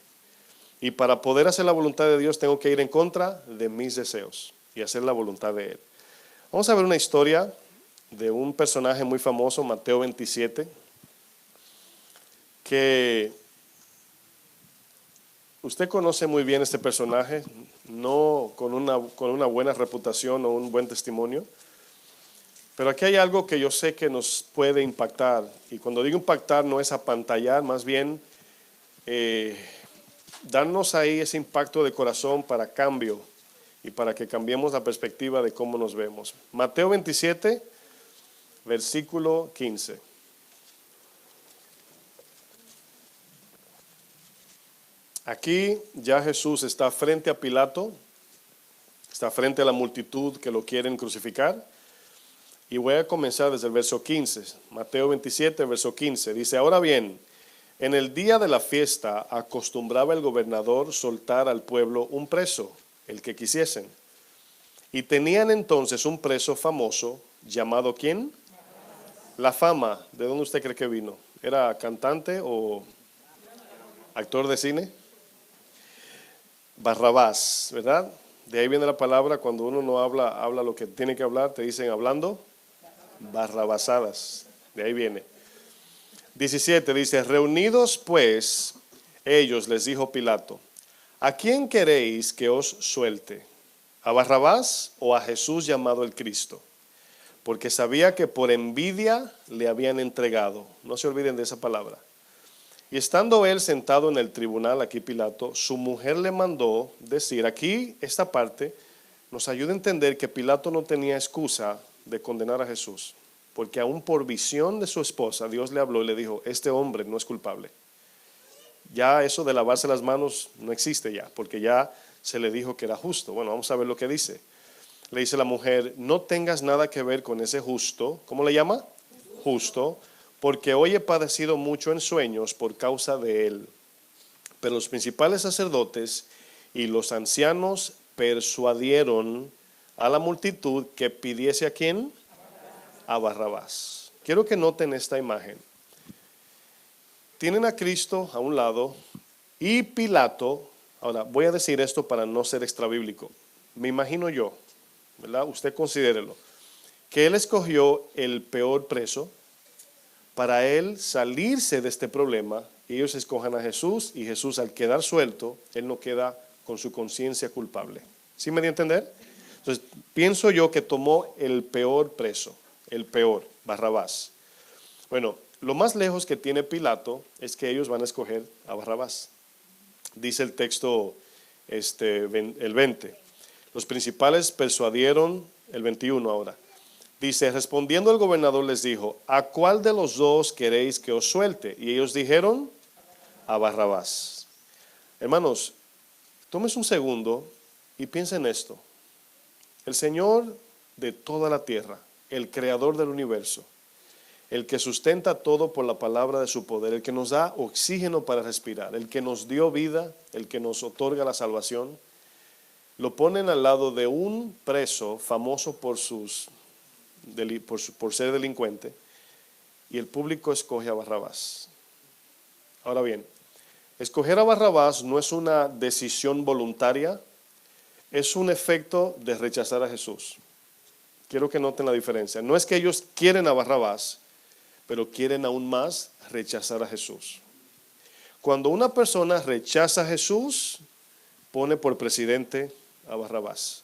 Y para poder hacer la voluntad de Dios tengo que ir en contra de mis deseos y hacer la voluntad de Él. Vamos a ver una historia de un personaje muy famoso, Mateo 27, que usted conoce muy bien este personaje, no con una buena reputación o un buen testimonio, pero aquí hay algo que yo sé que nos puede impactar, y cuando digo impactar no es apantallar, más bien darnos ahí ese impacto de corazón para cambio y para que cambiemos la perspectiva de cómo nos vemos. Mateo 27, versículo 15. Aquí ya Jesús está frente a Pilato, está frente a la multitud que lo quieren crucificar. Y voy a comenzar desde el verso 15, Mateo 27, verso 15. Dice, ahora bien, en el día de la fiesta acostumbraba el gobernador soltar al pueblo un preso, el que quisiesen. Y tenían entonces un preso famoso, llamado ¿quién? La Fama. ¿De dónde usted cree que vino? ¿Era cantante o actor de cine? Barrabás, ¿verdad? De ahí viene la palabra, cuando uno no habla lo que tiene que hablar, te dicen hablando barrabasadas. De ahí viene. 17 dice, reunidos pues ellos, les dijo Pilato, ¿a quién queréis que os suelte? ¿A Barrabás o a Jesús llamado el Cristo? Porque sabía que por envidia le habían entregado. No se olviden de esa palabra. Y estando él sentado en el tribunal, aquí Pilato, su mujer le mandó decir, aquí esta parte nos ayuda a entender que Pilato no tenía excusa de condenar a Jesús, porque aún por visión de su esposa, Dios le habló y le dijo, este hombre no es culpable. Ya eso de lavarse las manos no existe ya, porque ya se le dijo que era justo. Bueno, vamos a ver lo que dice. Le dice la mujer, no tengas nada que ver con ese justo, ¿cómo le llama? Justo, porque hoy he padecido mucho en sueños por causa de él. Pero los principales sacerdotes y los ancianos persuadieron a la multitud que pidiese ¿a quién? A Barrabás. Quiero que noten esta imagen. Tienen a Cristo a un lado y Pilato, ahora voy a decir esto para no ser extrabíblico, me imagino yo, ¿verdad? Usted considérelo, que él escogió el peor preso para él salirse de este problema y ellos escojan a Jesús, y Jesús, al quedar suelto, él no queda con su conciencia culpable. ¿Sí me di a entender? Entonces, pienso yo que tomó el peor preso, el peor, Barrabás. Bueno, lo más lejos que tiene Pilato es que ellos van a escoger a Barrabás. Dice el texto el 20. Los principales persuadieron, el 21 ahora. Dice, respondiendo el gobernador les dijo, ¿a cuál de los dos queréis que os suelte? Y ellos dijeron, a Barrabás. Hermanos, tómese un segundo y piensa en esto. El Señor de toda la tierra, el creador del universo, el que sustenta todo por la palabra de su poder, el que nos da oxígeno para respirar, el que nos dio vida, el que nos otorga la salvación, lo ponen al lado de un preso famoso por ser delincuente, y el público escoge a Barrabás. Ahora bien, escoger a Barrabás no es una decisión voluntaria, es un efecto de rechazar a Jesús. Quiero que noten la diferencia. No es que ellos quieren a Barrabás, pero quieren aún más rechazar a Jesús. Cuando una persona rechaza a Jesús, pone por presidente a Barrabás.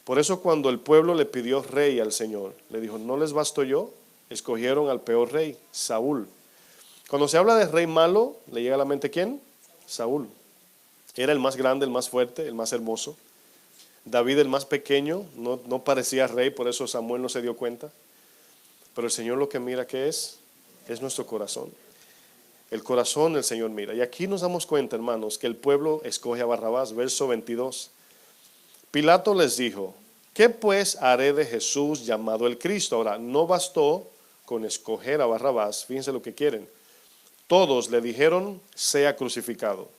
Por eso cuando el pueblo le pidió rey al Señor, le dijo, ¿no les basto yo? Escogieron al peor rey, Saúl. Cuando se habla de rey malo, ¿le llega a la mente quién? Saúl. Era el más grande, el más fuerte, el más hermoso. David el más pequeño, no parecía rey, por eso Samuel no se dio cuenta. Pero el Señor lo que mira, ¿qué es? Es nuestro corazón. El corazón el Señor mira. Y aquí nos damos cuenta, hermanos, que el pueblo escoge a Barrabás. Verso 22. Pilato les dijo, ¿qué pues haré de Jesús llamado el Cristo? Ahora, no bastó con escoger a Barrabás. Fíjense lo que quieren. Todos le dijeron, sea crucificado.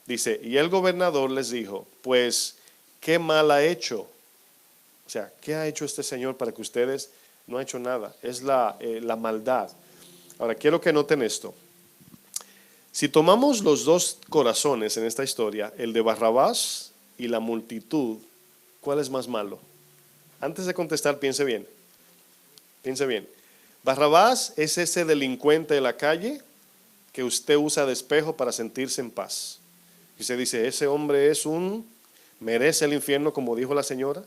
Dice, y el gobernador les dijo, pues, ¿qué mal ha hecho? O sea, ¿qué ha hecho este señor para que ustedes no ha hecho nada? Es la maldad. Ahora, quiero que noten esto. Si tomamos los dos corazones en esta historia, el de Barrabás y la multitud, ¿cuál es más malo? Antes de contestar, piense bien. Piense bien. Barrabás es ese delincuente de la calle que usted usa de espejo para sentirse en paz. Y se dice, ese hombre merece el infierno, como dijo la señora,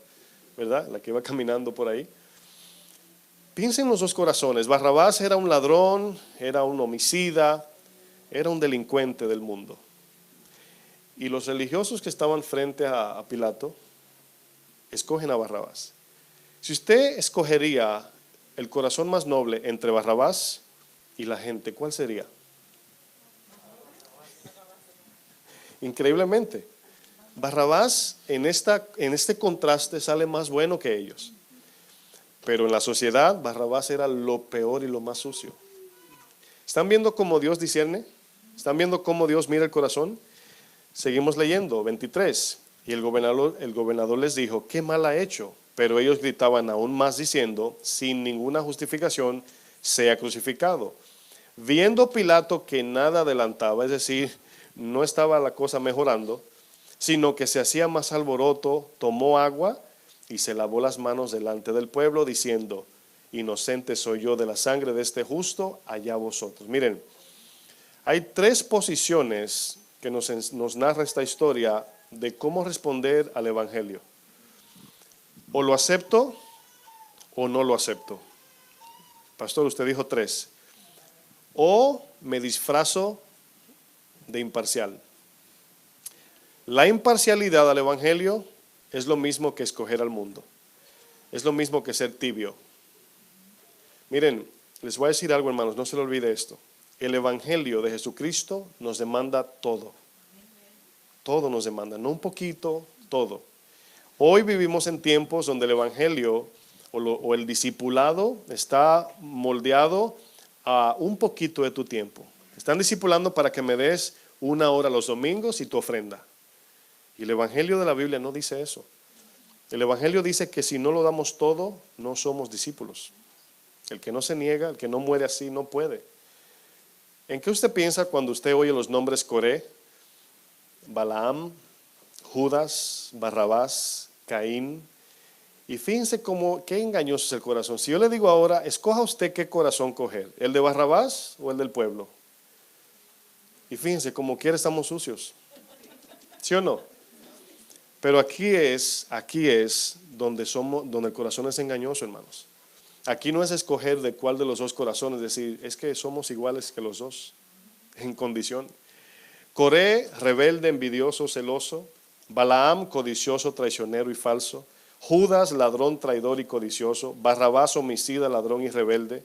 ¿verdad? La que iba caminando por ahí. Piensen en los dos corazones. Barrabás era un ladrón, era un homicida, era un delincuente del mundo. Y los religiosos que estaban frente a Pilato escogen a Barrabás. Si usted escogería el corazón más noble entre Barrabás y la gente, ¿cuál sería? Increíblemente, Barrabás en este contraste sale más bueno que ellos. Pero en la sociedad, Barrabás era lo peor y lo más sucio. ¿Están viendo cómo Dios discierne? ¿Están viendo cómo Dios mira el corazón? Seguimos leyendo, 23. Y el gobernador les dijo, ¿qué mal ha hecho? Pero ellos gritaban aún más diciendo, sin ninguna justificación, sea crucificado. Viendo Pilato que nada adelantaba, es decir, no estaba la cosa mejorando, sino que se hacía más alboroto, tomó agua y se lavó las manos delante del pueblo, diciendo, inocente soy yo de la sangre de este justo, allá vosotros. Miren, hay tres posiciones que nos narra esta historia de cómo responder al Evangelio. O lo acepto o no lo acepto. Pastor, usted dijo tres. O me disfrazo de imparcial. La imparcialidad al Evangelio es lo mismo que escoger al mundo. Es lo mismo que ser tibio. Miren, les voy a decir algo, hermanos, no se le olvide esto. El Evangelio de Jesucristo nos demanda todo. Todo nos demanda, no un poquito, todo. Hoy vivimos en tiempos donde el Evangelio o el discipulado está moldeado a un poquito de tu tiempo. Están discipulando para que me des 1 hora los domingos y tu ofrenda. Y el Evangelio de la Biblia no dice eso. El Evangelio dice que si no lo damos todo, no somos discípulos. El que no se niega, el que no muere así, no puede. ¿En qué usted piensa cuando usted oye los nombres Coré, Balaam, Judas, Barrabás, Caín? Y fíjense qué engañoso es el corazón. Si yo le digo ahora, escoja usted qué corazón coger, ¿el de Barrabás o el del pueblo? Y fíjense, como quiera estamos sucios. ¿Sí o no? Pero aquí es donde el corazón es engañoso, hermanos. Aquí no es escoger de cuál de los dos corazones, decir, es que somos iguales que los dos, en condición. Coré, rebelde, envidioso, celoso. Balaam, codicioso, traicionero y falso. Judas, ladrón, traidor y codicioso. Barrabás, homicida, ladrón y rebelde.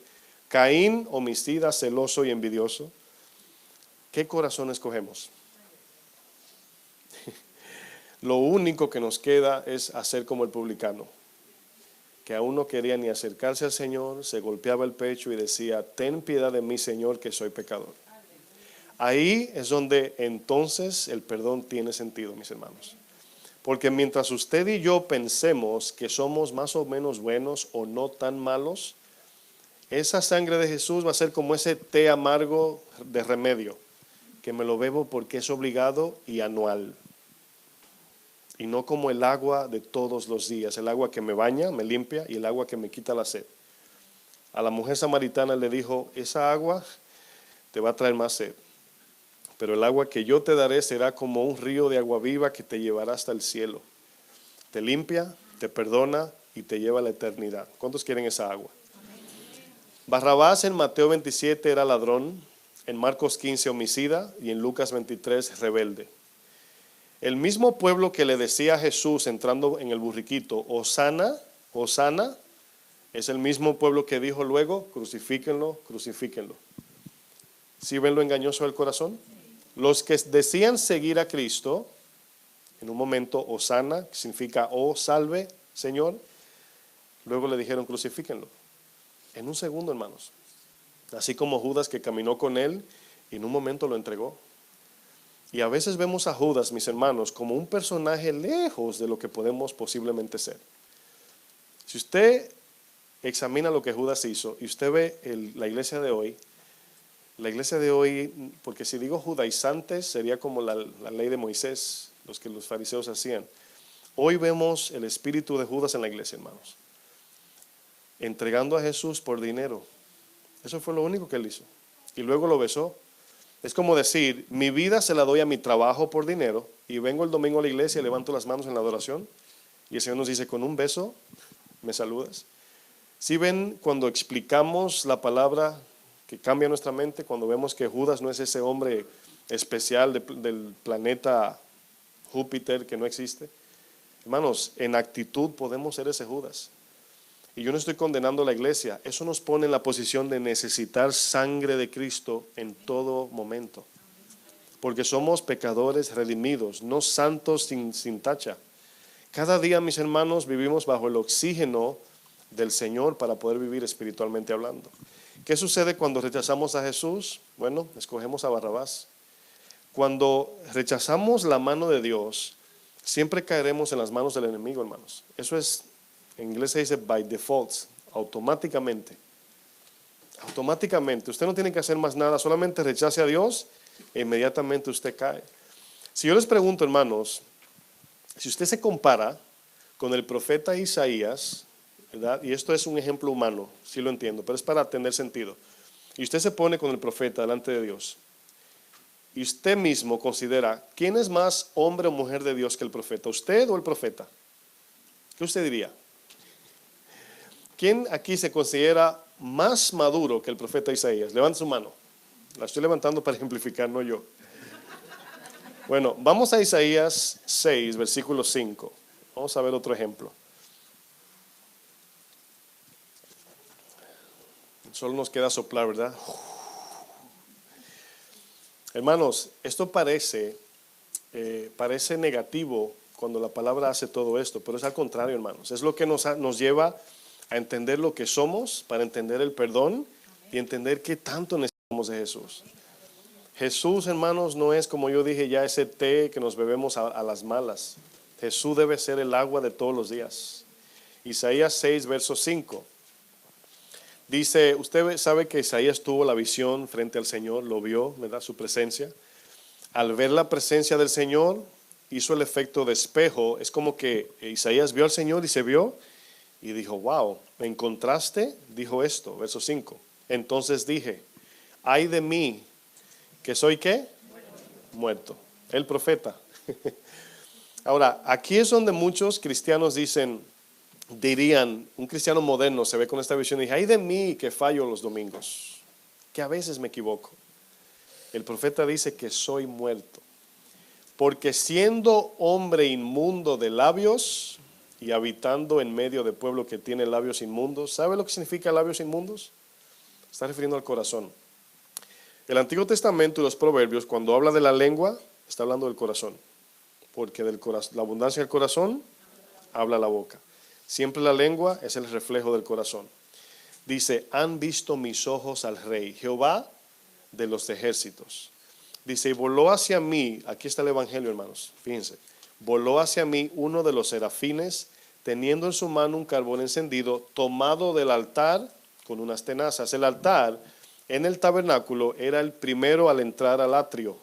Caín, homicida, celoso y envidioso. ¿Qué corazón escogemos? Lo único que nos queda es hacer como el publicano, que aún no quería ni acercarse al Señor, se golpeaba el pecho y decía, ten piedad de mí, Señor, que soy pecador. Ahí es donde entonces el perdón tiene sentido, mis hermanos. Porque mientras usted y yo pensemos que somos más o menos buenos o no tan malos, esa sangre de Jesús va a ser como ese té amargo de remedio, que me lo bebo porque es obligado y anual. Y no como el agua de todos los días, el agua que me baña, me limpia, y el agua que me quita la sed. A la mujer samaritana le dijo, esa agua te va a traer más sed, pero el agua que yo te daré será como un río de agua viva que te llevará hasta el cielo. Te limpia, te perdona y te lleva a la eternidad. ¿Cuántos quieren esa agua? Barrabás en Mateo 27 era ladrón, en Marcos 15 homicida y en Lucas 23 rebelde. El mismo pueblo que le decía a Jesús entrando en el burriquito, Hosana, Hosana, es el mismo pueblo que dijo luego, crucifíquenlo, crucifíquenlo. ¿Sí ven lo engañoso del corazón? Los que decían seguir a Cristo, en un momento, Hosana, que significa, oh salve, Señor, luego le dijeron, crucifíquenlo. En un segundo, hermanos. Así como Judas, que caminó con él y en un momento lo entregó. Y a veces vemos a Judas, mis hermanos, como un personaje lejos de lo que podemos posiblemente ser. Si usted examina lo que Judas hizo y usted ve la iglesia de hoy, porque si digo judaizantes sería como la ley de Moisés, los que los fariseos hacían. Hoy vemos el espíritu de Judas en la iglesia, hermanos, entregando a Jesús por dinero. Eso fue lo único que él hizo. Y luego lo besó. Es como decir, mi vida se la doy a mi trabajo por dinero y vengo el domingo a la iglesia y levanto las manos en la adoración y el Señor nos dice, con un beso me saludas. Si ven cuando explicamos la palabra que cambia nuestra mente, cuando vemos que Judas no es ese hombre especial del planeta Júpiter que no existe. Hermanos, en actitud podemos ser ese Judas. Y yo no estoy condenando a la iglesia, eso nos pone en la posición de necesitar sangre de Cristo en todo momento. Porque somos pecadores redimidos, no santos sin tacha. Cada día, mis hermanos, vivimos bajo el oxígeno del Señor para poder vivir espiritualmente hablando. ¿Qué sucede cuando rechazamos a Jesús? Bueno, escogemos a Barrabás. Cuando rechazamos la mano de Dios, siempre caeremos en las manos del enemigo, hermanos. Eso es, en inglés se dice by default, automáticamente. Automáticamente. Usted no tiene que hacer más nada, solamente rechace a Dios e inmediatamente usted cae. Si yo les pregunto, hermanos, si usted se compara con el profeta Isaías, ¿verdad? Y esto es un ejemplo humano, sí lo entiendo, pero es para tener sentido. Y usted se pone con el profeta delante de Dios. Y usted mismo considera, ¿quién es más hombre o mujer de Dios que el profeta? ¿Usted o el profeta? ¿Qué usted diría? ¿Quién aquí se considera más maduro que el profeta Isaías? Levante su mano. La estoy levantando para ejemplificar, no yo. Bueno, vamos a Isaías 6, versículo 5. Vamos a ver otro ejemplo. Solo nos queda soplar, ¿verdad? Hermanos, esto parece negativo cuando la palabra hace todo esto, pero es al contrario, hermanos. Es lo que nos lleva a entender lo que somos, para entender el perdón y entender qué tanto necesitamos de Jesús. Jesús, hermanos, no es, como yo dije ya, ese té que nos bebemos a las malas. Jesús debe ser el agua de todos los días. Isaías 6, verso 5. Dice, usted sabe que Isaías tuvo la visión frente al Señor, lo vio, ¿verdad? Su presencia. Al ver la presencia del Señor, hizo el efecto de espejo. Es como que Isaías vio al Señor y se vio y dijo, wow, en contraste, dijo esto, verso 5. Entonces dije, ay de mí, ¿que soy qué? muerto. El profeta. Ahora, aquí es donde muchos cristianos dirían, un cristiano moderno se ve con esta visión y dice, ay de mí que fallo los domingos, que a veces me equivoco. El profeta dice que soy muerto, porque siendo hombre inmundo de labios y habitando en medio de pueblo que tiene labios inmundos, ¿sabe lo que significa labios inmundos? Está refiriendo al corazón. El Antiguo Testamento y los Proverbios, cuando habla de la lengua, está hablando del corazón, porque la abundancia del corazón habla la boca. Siempre la lengua es el reflejo del corazón. Dice, han visto mis ojos al Rey, Jehová de los ejércitos. Dice, y voló hacia mí, aquí está el Evangelio, hermanos, fíjense, voló hacia mí uno de los serafines, teniendo en su mano un carbón encendido, tomado del altar con unas tenazas. El altar en el tabernáculo era el primero al entrar al atrio,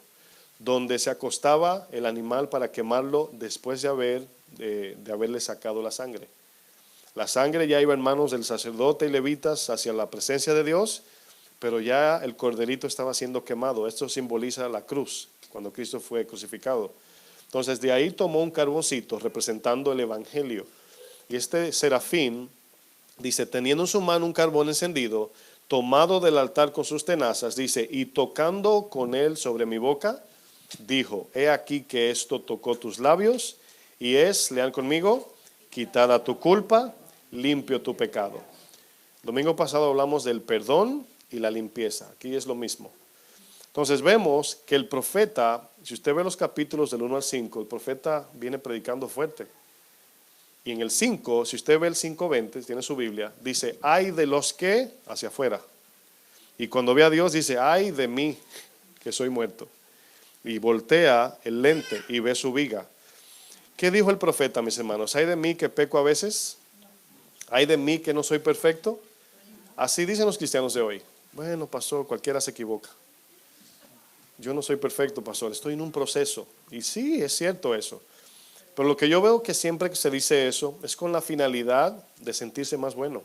donde se acostaba el animal para quemarlo después de haberle sacado la sangre. La sangre ya iba en manos del sacerdote y levitas hacia la presencia de Dios, pero ya el corderito estaba siendo quemado. Esto simboliza la cruz, cuando Cristo fue crucificado. Entonces de ahí tomó un carboncito representando el evangelio. Y este serafín dice, teniendo en su mano un carbón encendido, tomado del altar con sus tenazas, dice, y tocando con él sobre mi boca, dijo, he aquí que esto tocó tus labios, y lean conmigo, quitada tu culpa, limpio tu pecado. Domingo pasado hablamos del perdón y la limpieza. Aquí es lo mismo. Entonces vemos que el profeta, si usted ve los capítulos del 1 al 5, el profeta viene predicando fuerte. Y en el 5, si usted ve el 5:20, tiene su Biblia, dice, ay de los que, hacia afuera. Y cuando ve a Dios dice, ay de mí, que soy muerto. Y voltea el lente y ve su viga. ¿Qué dijo el profeta, mis hermanos? Ay de mí que peco a veces. Ay de mí que no soy perfecto. Así dicen los cristianos de hoy. Bueno, pastor, cualquiera se equivoca. Yo no soy perfecto, pastor, estoy en un proceso. Y sí, es cierto eso. Pero lo que yo veo que siempre que se dice eso es con la finalidad de sentirse más bueno,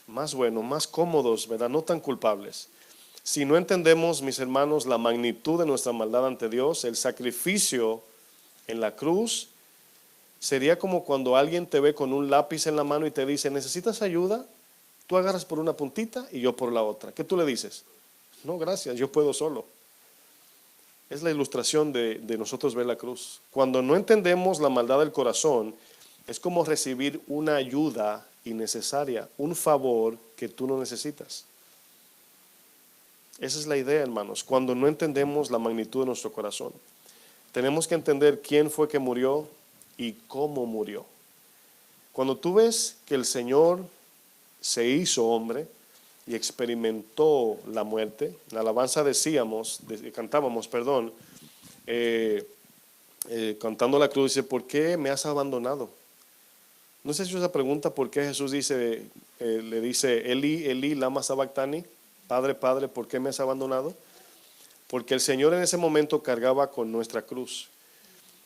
más cómodos, ¿verdad? No tan culpables. Si no entendemos, mis hermanos, la magnitud de nuestra maldad ante Dios, el sacrificio en la cruz, sería como cuando alguien te ve con un lápiz en la mano y te dice, ¿necesitas ayuda? Tú agarras por una puntita y yo por la otra. ¿Qué tú le dices? No, gracias, yo puedo solo. Es la ilustración de nosotros ver la cruz. Cuando no entendemos la maldad del corazón, es como recibir una ayuda innecesaria, un favor que tú no necesitas. Esa es la idea, hermanos, cuando no entendemos la magnitud de nuestro corazón. Tenemos que entender quién fue que murió y cómo murió. Cuando tú ves que el Señor se hizo hombre y experimentó la muerte, en la alabanza cantábamos, cantando la cruz, dice, ¿por qué me has abandonado? No sé si esa pregunta, ¿por qué Jesús le dice, Eli, Eli, lama sabactani? Padre, Padre, ¿por qué me has abandonado? Porque el Señor en ese momento cargaba con nuestra cruz.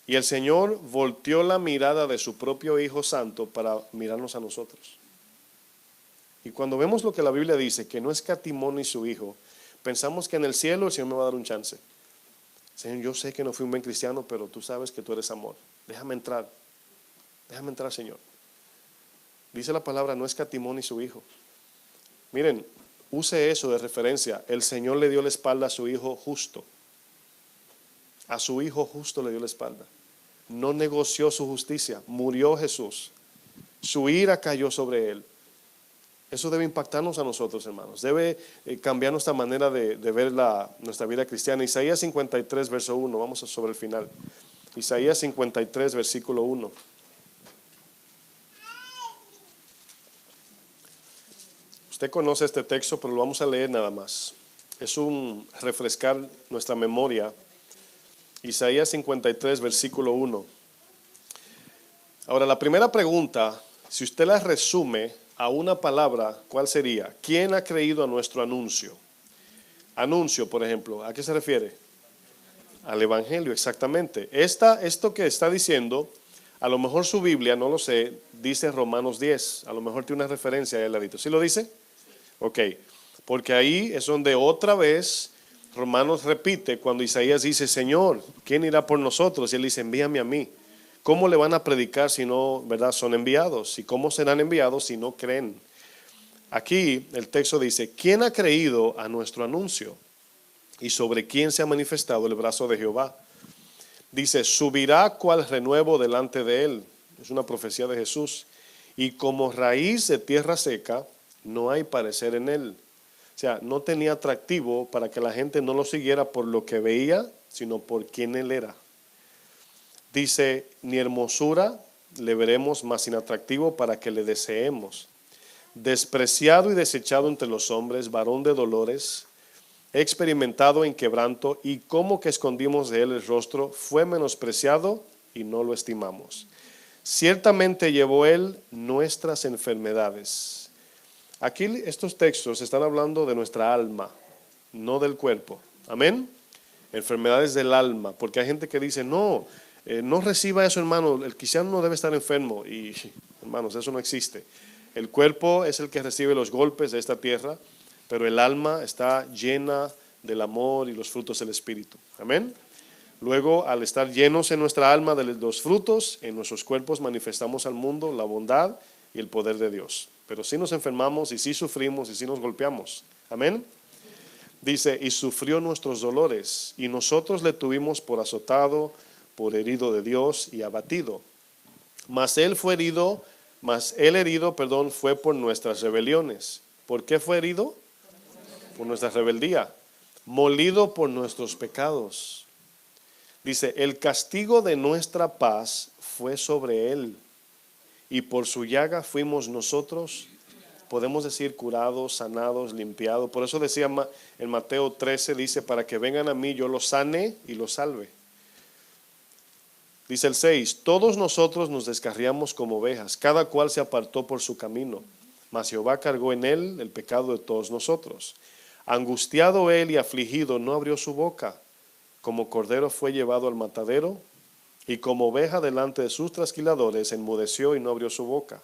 Y el Señor volteó la mirada de su propio Hijo Santo para mirarnos a nosotros. Y cuando vemos lo que la Biblia dice, que no escatimó ni su Hijo, pensamos que en el cielo el Señor me va a dar un chance. Señor, yo sé que no fui un buen cristiano, pero tú sabes que tú eres amor. Déjame entrar, Señor. Dice la palabra, no escatimó ni su Hijo. Miren, use eso de referencia. El Señor le dio la espalda a su Hijo justo. A su Hijo justo le dio la espalda. No negoció su justicia. Murió Jesús. Su ira cayó sobre él. Eso debe impactarnos a nosotros, hermanos. Debe cambiar nuestra manera de ver nuestra vida cristiana. Isaías 53, verso 1. Vamos sobre el final. Isaías 53, versículo 1. Usted conoce este texto, pero lo vamos a leer nada más. Es un refrescar nuestra memoria. Isaías 53, versículo 1. Ahora, la primera pregunta, si usted la resume a una palabra, ¿cuál sería? ¿Quién ha creído a nuestro anuncio? Anuncio, por ejemplo, ¿a qué se refiere? Al Evangelio, exactamente. Esto que está diciendo, a lo mejor su Biblia, no lo sé, dice Romanos 10. A lo mejor tiene una referencia ahí al ladito. ¿Sí lo dice? Ok, porque ahí es donde otra vez Romanos repite cuando Isaías dice, Señor, ¿quién irá por nosotros? Y él dice, envíame a mí. ¿Cómo le van a predicar si no, verdad, son enviados? ¿Y cómo serán enviados si no creen? Aquí el texto dice, ¿quién ha creído a nuestro anuncio? ¿Y sobre quién se ha manifestado el brazo de Jehová? Dice, subirá cual renuevo delante de él. Es una profecía de Jesús. Y como raíz de tierra seca, no hay parecer en él. O sea, no tenía atractivo para que la gente no lo siguiera por lo que veía, sino por quién él era. Dice, ni hermosura le veremos más inatractivo para que le deseemos. Despreciado y desechado entre los hombres, varón de dolores, experimentado en quebranto, y como que escondimos de él el rostro, fue menospreciado y no lo estimamos. Ciertamente llevó él nuestras enfermedades. Aquí estos textos están hablando de nuestra alma, no del cuerpo. Amén. Enfermedades del alma, porque hay gente que dice, no reciba eso, hermano, el cristiano no debe estar enfermo. Y hermanos, eso no existe. El cuerpo es el que recibe los golpes de esta tierra, pero el alma está llena del amor y los frutos del Espíritu. Amén. Luego, al estar llenos en nuestra alma de los frutos, en nuestros cuerpos manifestamos al mundo la bondad y el poder de Dios. Pero si nos enfermamos y si sufrimos y si nos golpeamos. Amén. Dice, y sufrió nuestros dolores, y nosotros le tuvimos por azotado, por herido de Dios y abatido. Mas él herido, fue por nuestras rebeliones. ¿Por qué fue herido? Por nuestra rebeldía. Molido por nuestros pecados. Dice, el castigo de nuestra paz fue sobre él, y por su llaga fuimos nosotros, podemos decir, curados, sanados, limpiados. Por eso decía en Mateo 13, dice, para que vengan a mí yo los sane y los salve. Dice el 6, todos nosotros nos descarriamos como ovejas, cada cual se apartó por su camino, mas Jehová cargó en él el pecado de todos nosotros. Angustiado él y afligido, no abrió su boca. Como cordero fue llevado al matadero, y como oveja delante de sus trasquiladores, enmudeció y no abrió su boca.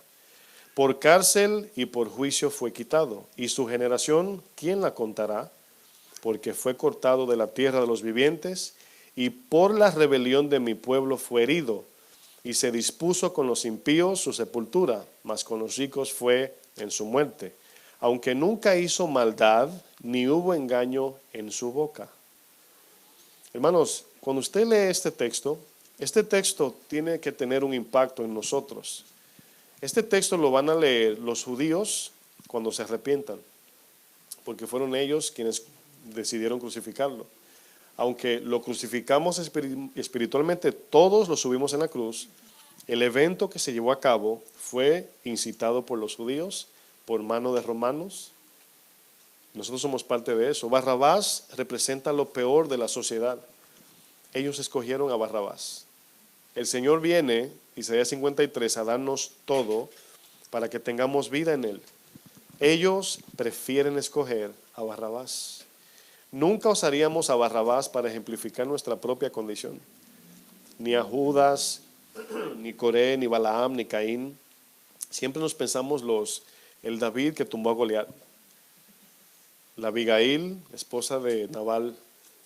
Por cárcel y por juicio fue quitado. Y su generación, ¿quién la contará? Porque fue cortado de la tierra de los vivientes, y por la rebelión de mi pueblo fue herido. Y se dispuso con los impíos su sepultura, mas con los ricos fue en su muerte. Aunque nunca hizo maldad, ni hubo engaño en su boca. Hermanos, cuando usted lee este texto tiene que tener un impacto en nosotros. Este texto lo van a leer los judíos cuando se arrepientan, porque fueron ellos quienes decidieron crucificarlo. Aunque lo crucificamos espiritualmente, todos lo subimos en la cruz, el evento que se llevó a cabo fue incitado por los judíos, por mano de romanos. Nosotros somos parte de eso. Barrabás representa lo peor de la sociedad. Ellos escogieron a Barrabás. El Señor viene, Isaías 53, a darnos todo para que tengamos vida en Él. Ellos prefieren escoger a Barrabás. Nunca usaríamos a Barrabás para ejemplificar nuestra propia condición. Ni a Judas, ni Coré, ni Balaam, ni Caín. Siempre nos pensamos el David que tumbó a Goliat, la Abigail, esposa de Nabal,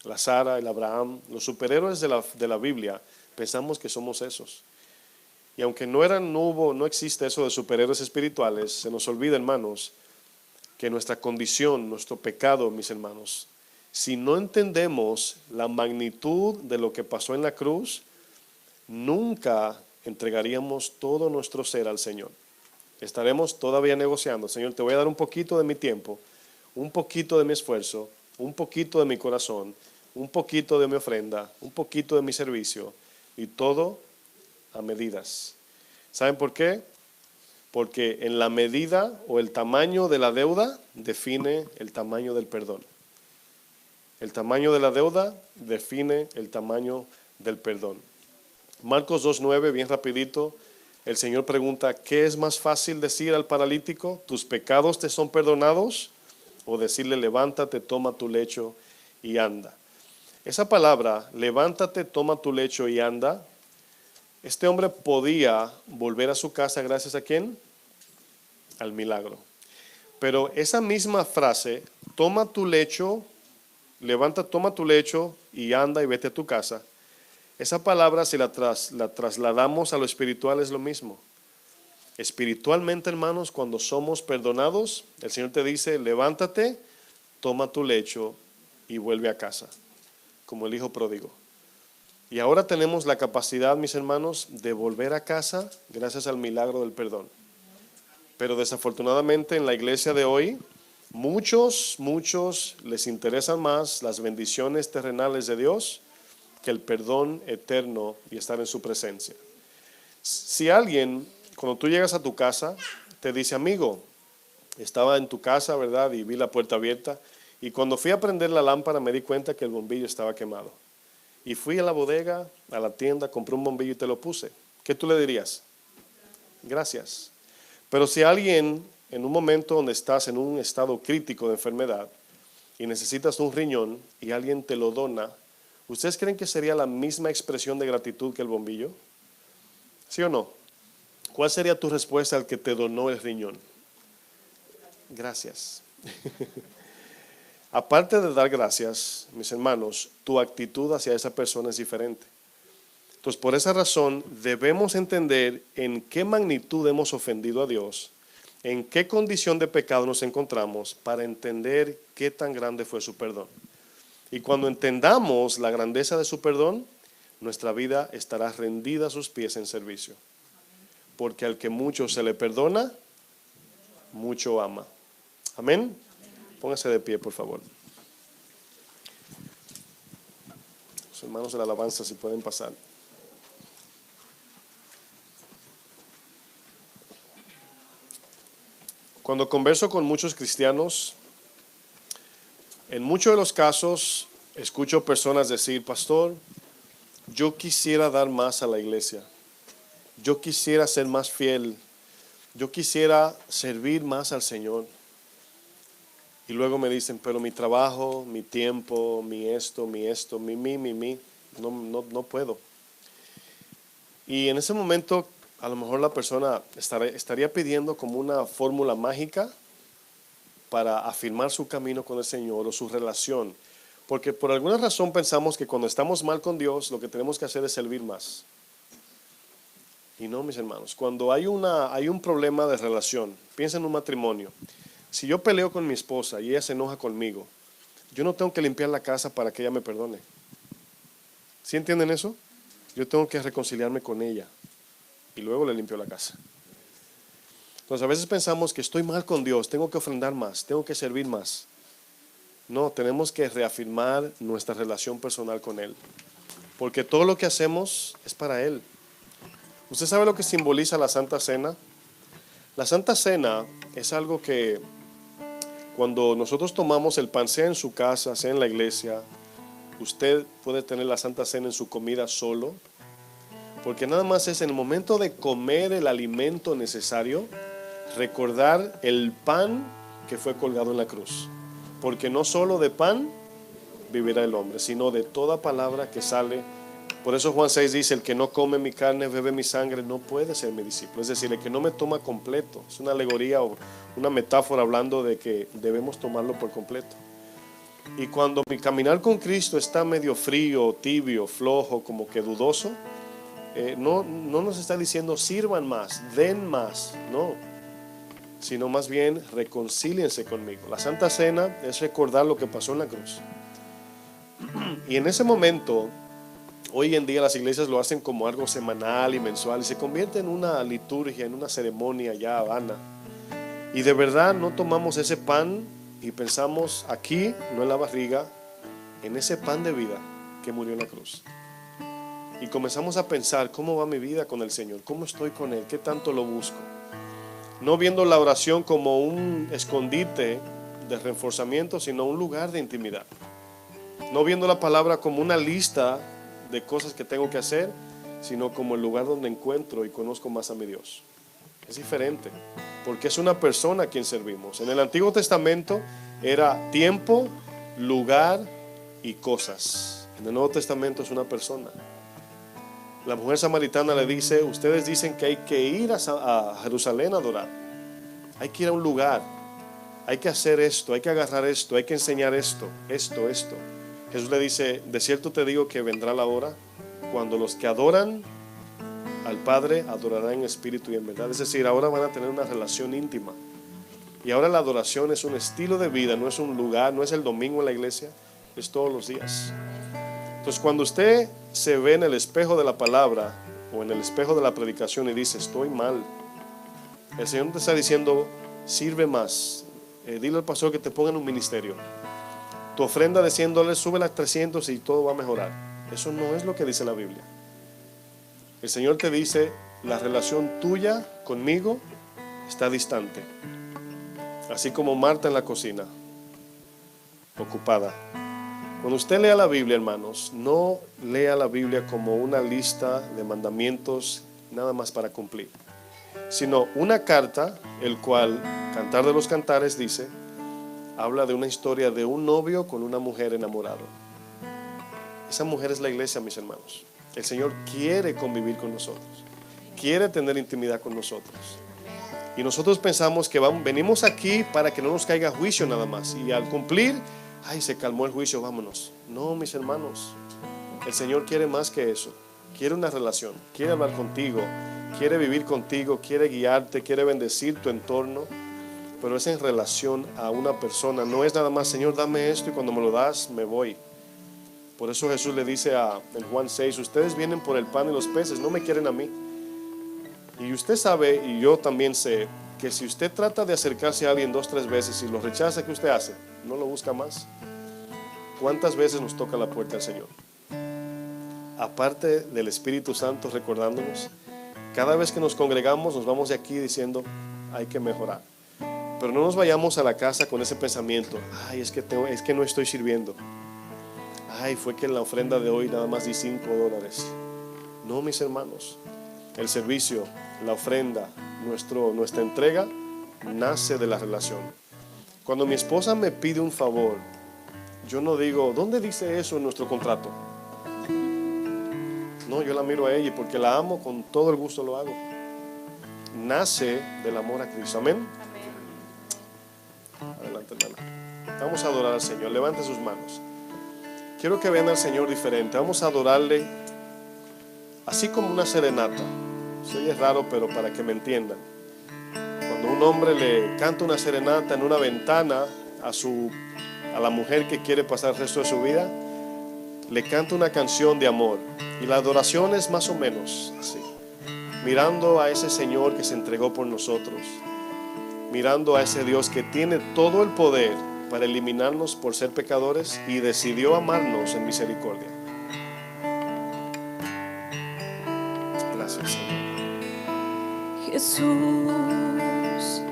la Sara, el Abraham, los superhéroes de la Biblia, pensamos que somos esos. Y aunque no existe eso de superhéroes espirituales, se nos olvida, hermanos, que nuestra condición, nuestro pecado, mis hermanos, si no entendemos la magnitud de lo que pasó en la cruz, nunca entregaríamos todo nuestro ser al Señor. Estaremos todavía negociando. Señor, te voy a dar un poquito de mi tiempo, un poquito de mi esfuerzo, un poquito de mi corazón, un poquito de mi ofrenda, un poquito de mi servicio, y todo a medidas. ¿Saben por qué? Porque en la medida o el tamaño de la deuda define el tamaño del perdón. El tamaño de la deuda define el tamaño del perdón. Marcos 2:9, bien rapidito, el Señor pregunta, ¿qué es más fácil decir al paralítico? ¿Tus pecados te son perdonados? O decirle, levántate, toma tu lecho y anda. Esa palabra, levántate, toma tu lecho y anda, este hombre podía volver a su casa gracias a ¿quién? Al milagro. Pero esa misma frase, toma tu lecho levanta, toma tu lecho y anda y vete a tu casa, esa palabra, si la trasladamos a lo espiritual, es lo mismo. Espiritualmente, hermanos, cuando somos perdonados, el Señor te dice, levántate, toma tu lecho y vuelve a casa, como el hijo pródigo. Y ahora tenemos la capacidad, mis hermanos, de volver a casa gracias al milagro del perdón. Pero desafortunadamente en la iglesia de hoy, muchos les interesan más las bendiciones terrenales de Dios que el perdón eterno y estar en su presencia. Si alguien, cuando tú llegas a tu casa, te dice, amigo, estaba en tu casa, ¿verdad? Y vi la puerta abierta. Y cuando fui a prender la lámpara me di cuenta que el bombillo estaba quemado. Y fui a la bodega, a la tienda, compré un bombillo y te lo puse. ¿Qué tú le dirías? Gracias. Pero si alguien en un momento donde estás en un estado crítico de enfermedad y necesitas un riñón y alguien te lo dona, ¿ustedes creen que sería la misma expresión de gratitud que el bombillo? ¿Sí o no? ¿Cuál sería tu respuesta al que te donó el riñón? Gracias. Aparte de dar gracias, mis hermanos, tu actitud hacia esa persona es diferente. Entonces, por esa razón, debemos entender en qué magnitud hemos ofendido a Dios, en qué condición de pecado nos encontramos, para entender qué tan grande fue su perdón. Y cuando entendamos la grandeza de su perdón, nuestra vida estará rendida a sus pies en servicio. Porque al que mucho se le perdona, mucho ama. Amén. Póngase de pie, por favor. Los hermanos de la alabanza, si pueden pasar. Cuando converso con muchos cristianos, en muchos de los casos escucho personas decir, pastor, yo quisiera dar más a la iglesia, yo quisiera ser más fiel, yo quisiera servir más al Señor. Y luego me dicen, pero mi trabajo, mi tiempo, mi esto, no puedo. Y en ese momento a lo mejor la persona estaría pidiendo como una fórmula mágica para afirmar su camino con el Señor o su relación. Porque por alguna razón pensamos que cuando estamos mal con Dios, lo que tenemos que hacer es servir más. Y no, mis hermanos, cuando hay un problema de relación, piensa en un matrimonio. Si yo peleo con mi esposa y ella se enoja conmigo, yo no tengo que limpiar la casa para que ella me perdone. ¿Sí entienden eso? Yo tengo que reconciliarme con ella y luego le limpio la casa. Entonces a veces pensamos que estoy mal con Dios, tengo que ofrendar más, tengo que servir más. No, tenemos que reafirmar nuestra relación personal con Él, porque todo lo que hacemos es para Él. ¿Usted sabe lo que simboliza la Santa Cena? La Santa Cena es algo que cuando nosotros tomamos el pan, sea en su casa, sea en la iglesia, usted puede tener la Santa Cena en su comida solo, porque nada más es en el momento de comer el alimento necesario, recordar el pan que fue colgado en la cruz. Porque no solo de pan vivirá el hombre, sino de toda palabra que sale. Por eso Juan 6 dice, el que no come mi carne, bebe mi sangre, no puede ser mi discípulo. Es decir, el que no me toma completo. Es una alegoría o una metáfora hablando de que debemos tomarlo por completo. Y cuando mi caminar con Cristo está medio frío, tibio, flojo, como que dudoso, no nos está diciendo sirvan más, den más, no, sino más bien reconcíliense conmigo. La Santa Cena es recordar lo que pasó en la cruz. Y en ese momento, hoy en día las iglesias lo hacen como algo semanal y mensual y se convierte en una liturgia, en una ceremonia ya vana. Y de verdad no tomamos ese pan y pensamos aquí, no en la barriga, en ese pan de vida que murió en la cruz. Y comenzamos a pensar, ¿cómo va mi vida con el Señor? ¿Cómo estoy con Él? ¿Qué tanto lo busco? No viendo la oración como un escondite de reforzamiento, sino un lugar de intimidad. No viendo la palabra como una lista de cosas que tengo que hacer, sino como el lugar donde encuentro y conozco más a mi Dios. Es diferente, porque es una persona a quien servimos. En el Antiguo Testamento era tiempo, lugar y cosas. En el Nuevo Testamento es una persona. La mujer samaritana le dice, ustedes dicen que hay que ir a Jerusalén a adorar. Hay que ir a un lugar. hay que hacer esto, hay que agarrar esto, hay que enseñar esto. Jesús le dice, de cierto te digo que vendrá la hora cuando los que adoran al Padre adorarán en espíritu y en verdad. Es decir, ahora van a tener una relación íntima. Y ahora la adoración es un estilo de vida, no es un lugar, no es el domingo en la iglesia, es todos los días. Entonces, cuando usted se ve en el espejo de la palabra o en el espejo de la predicación y dice, estoy mal, el Señor te está diciendo, sirve más. Dile al pastor que te ponga en un ministerio. Tu ofrenda de $100, súbela a 300 y todo va a mejorar. Eso no es lo que dice la Biblia. El Señor te dice, la relación tuya conmigo está distante. Así como Marta en la cocina, ocupada. Cuando usted lea la Biblia, hermanos, no lea la Biblia como una lista de mandamientos nada más para cumplir, sino una carta, el cual Cantar de los Cantares dice, habla de una historia de un novio con una mujer enamorado. Esa mujer es la iglesia, mis hermanos. El Señor quiere convivir con nosotros, quiere tener intimidad con nosotros. Y nosotros pensamos que venimos aquí para que no nos caiga juicio nada más. Y al cumplir, ay, se calmó el juicio, vámonos. No, mis hermanos, el Señor quiere más que eso. Quiere una relación, quiere hablar contigo, quiere vivir contigo, quiere guiarte, quiere bendecir tu entorno. Pero es en relación a una persona. No es nada más, Señor, dame esto y cuando me lo das, me voy. Por eso Jesús le dice en Juan 6, ustedes vienen por el pan y los peces, no me quieren a mí. Y usted sabe, y yo también sé, que si usted trata de acercarse a alguien 2 o 3 veces y lo rechaza, ¿qué usted hace? ¿No lo busca más? ¿Cuántas veces nos toca la puerta al Señor? Aparte del Espíritu Santo recordándonos, cada vez que nos congregamos nos vamos de aquí diciendo, hay que mejorar. Pero no nos vayamos a la casa con ese pensamiento, ay, es que no estoy sirviendo. Ay, fue que en la ofrenda de hoy nada más di $5. No, mis hermanos, el servicio, la ofrenda, nuestra entrega nace de la relación. Cuando mi esposa me pide un favor, yo no digo, ¿dónde dice eso en nuestro contrato? No, yo la miro a ella y porque la amo, con todo el gusto lo hago. Nace del amor a Cristo. Amén. Adelante, hermana. Vamos a adorar al Señor. Levante sus manos. Quiero que vean al Señor diferente. Vamos a adorarle así como una serenata. Se oye raro, pero para que me entiendan. Cuando un hombre le canta una serenata en una ventana a la mujer que quiere pasar el resto de su vida, le canta una canción de amor. Y la adoración es más o menos así. Mirando a ese Señor que se entregó por nosotros. Mirando a ese Dios que tiene todo el poder para eliminarnos por ser pecadores y decidió amarnos en misericordia. Gracias, Señor. Jesús,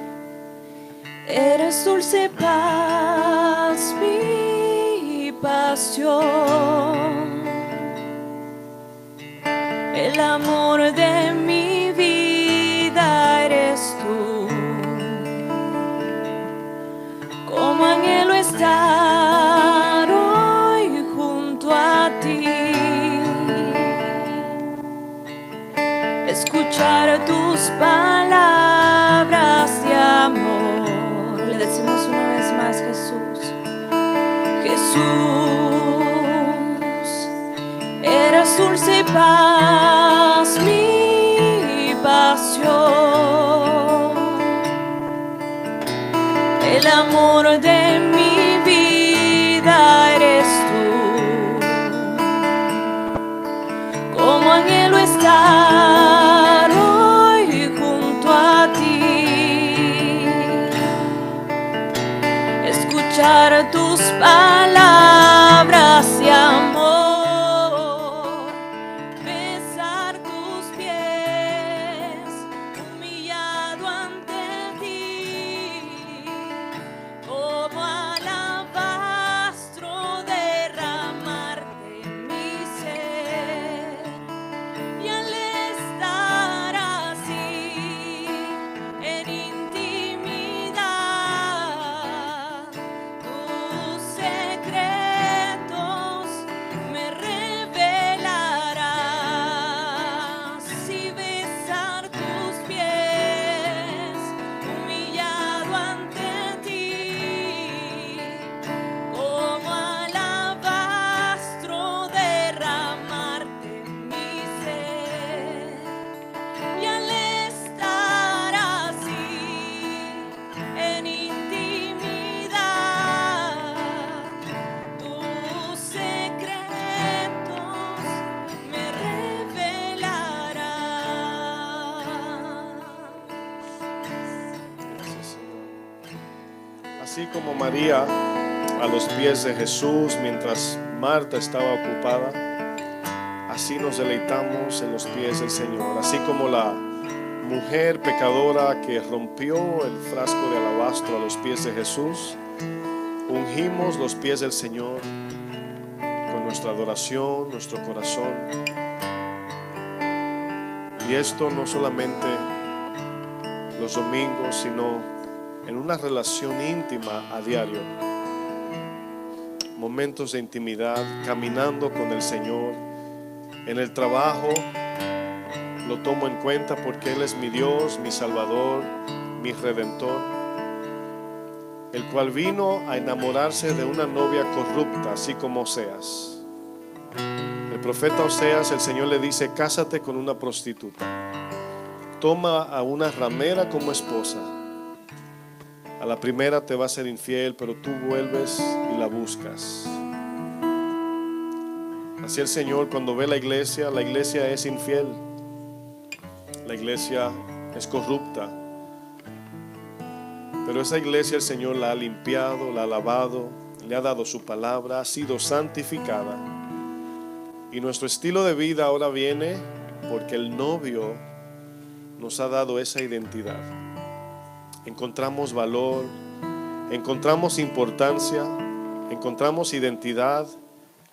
eres dulce paz, mi pasión, el amor de mi vida eres tú. Como anhelo estar hoy junto a ti, escuchar tus palabras de amor. Le decimos una vez más, Jesús. Jesús, eres dulce paz, mi pasión, el amor de mi vida eres tú. Como anhelo estar hoy junto a ti, escuchar tus palabras de amor, besar tus pies, humillado ante ti, como alabastro derramarte en mi ser. Y al estar así en intimidad, tu ser Así como María a los pies de Jesús mientras Marta estaba ocupada, así nos deleitamos en los pies del Señor. Así como la mujer pecadora que rompió el frasco de alabastro a los pies de Jesús, ungimos los pies del Señor con nuestra adoración, nuestro corazón. Y esto no solamente los domingos, sino en una relación íntima a diario. Momentos de intimidad, caminando con el Señor. En el trabajo lo tomo en cuenta porque Él es mi Dios, mi Salvador, mi Redentor, el cual vino a enamorarse de una novia corrupta, así como Oseas. El profeta Oseas, el Señor le dice: cásate con una prostituta, toma a una ramera como esposa. A la primera te va a ser infiel, pero tú vuelves y la buscas. Así el Señor, cuando ve la iglesia es infiel, la iglesia es corrupta, pero esa iglesia el Señor la ha limpiado, la ha lavado, le ha dado su palabra, ha sido santificada. Y nuestro estilo de vida ahora viene porque el novio nos ha dado esa identidad. Encontramos valor, encontramos importancia, encontramos identidad,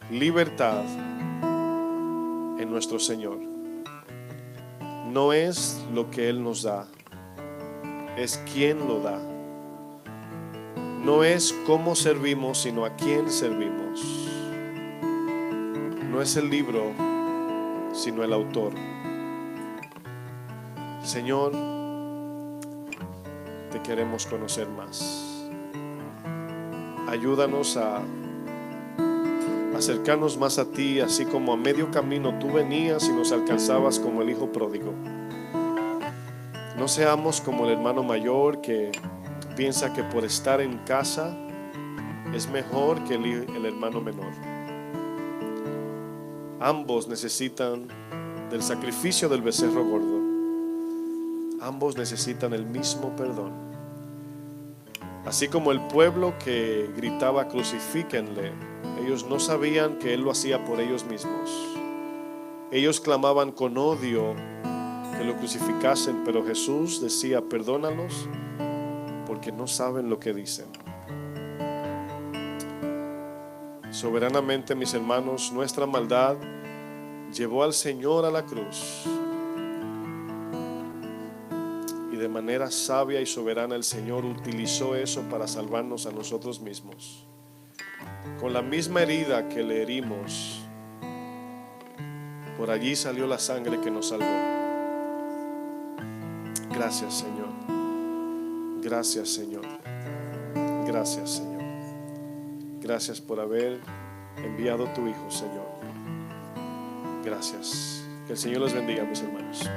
libertad en nuestro Señor. No es lo que Él nos da, es quien lo da. No es cómo servimos, sino a quién servimos. No es el libro, sino el autor. Señor, te queremos conocer más. Ayúdanos a acercarnos más a ti, así como a medio camino tú venías y nos alcanzabas como el hijo pródigo. No seamos como el hermano mayor que piensa que por estar en casa es mejor que el hermano menor. Ambos necesitan del sacrificio del becerro gordo. Ambos necesitan el mismo perdón. Así como el pueblo que gritaba crucifíquenle, ellos no sabían que Él lo hacía por ellos mismos. Ellos clamaban con odio que lo crucificasen, pero Jesús decía: perdónalos porque no saben lo que dicen. Soberanamente, mis hermanos, nuestra maldad llevó al Señor a la cruz. Y de manera sabia y soberana el Señor utilizó eso para salvarnos a nosotros mismos. Con la misma herida que le herimos, por allí salió la sangre que nos salvó. Gracias, Señor. Gracias, Señor. Gracias, Señor. Gracias por haber enviado a tu Hijo, Señor. Gracias. Que el Señor los bendiga, mis hermanos.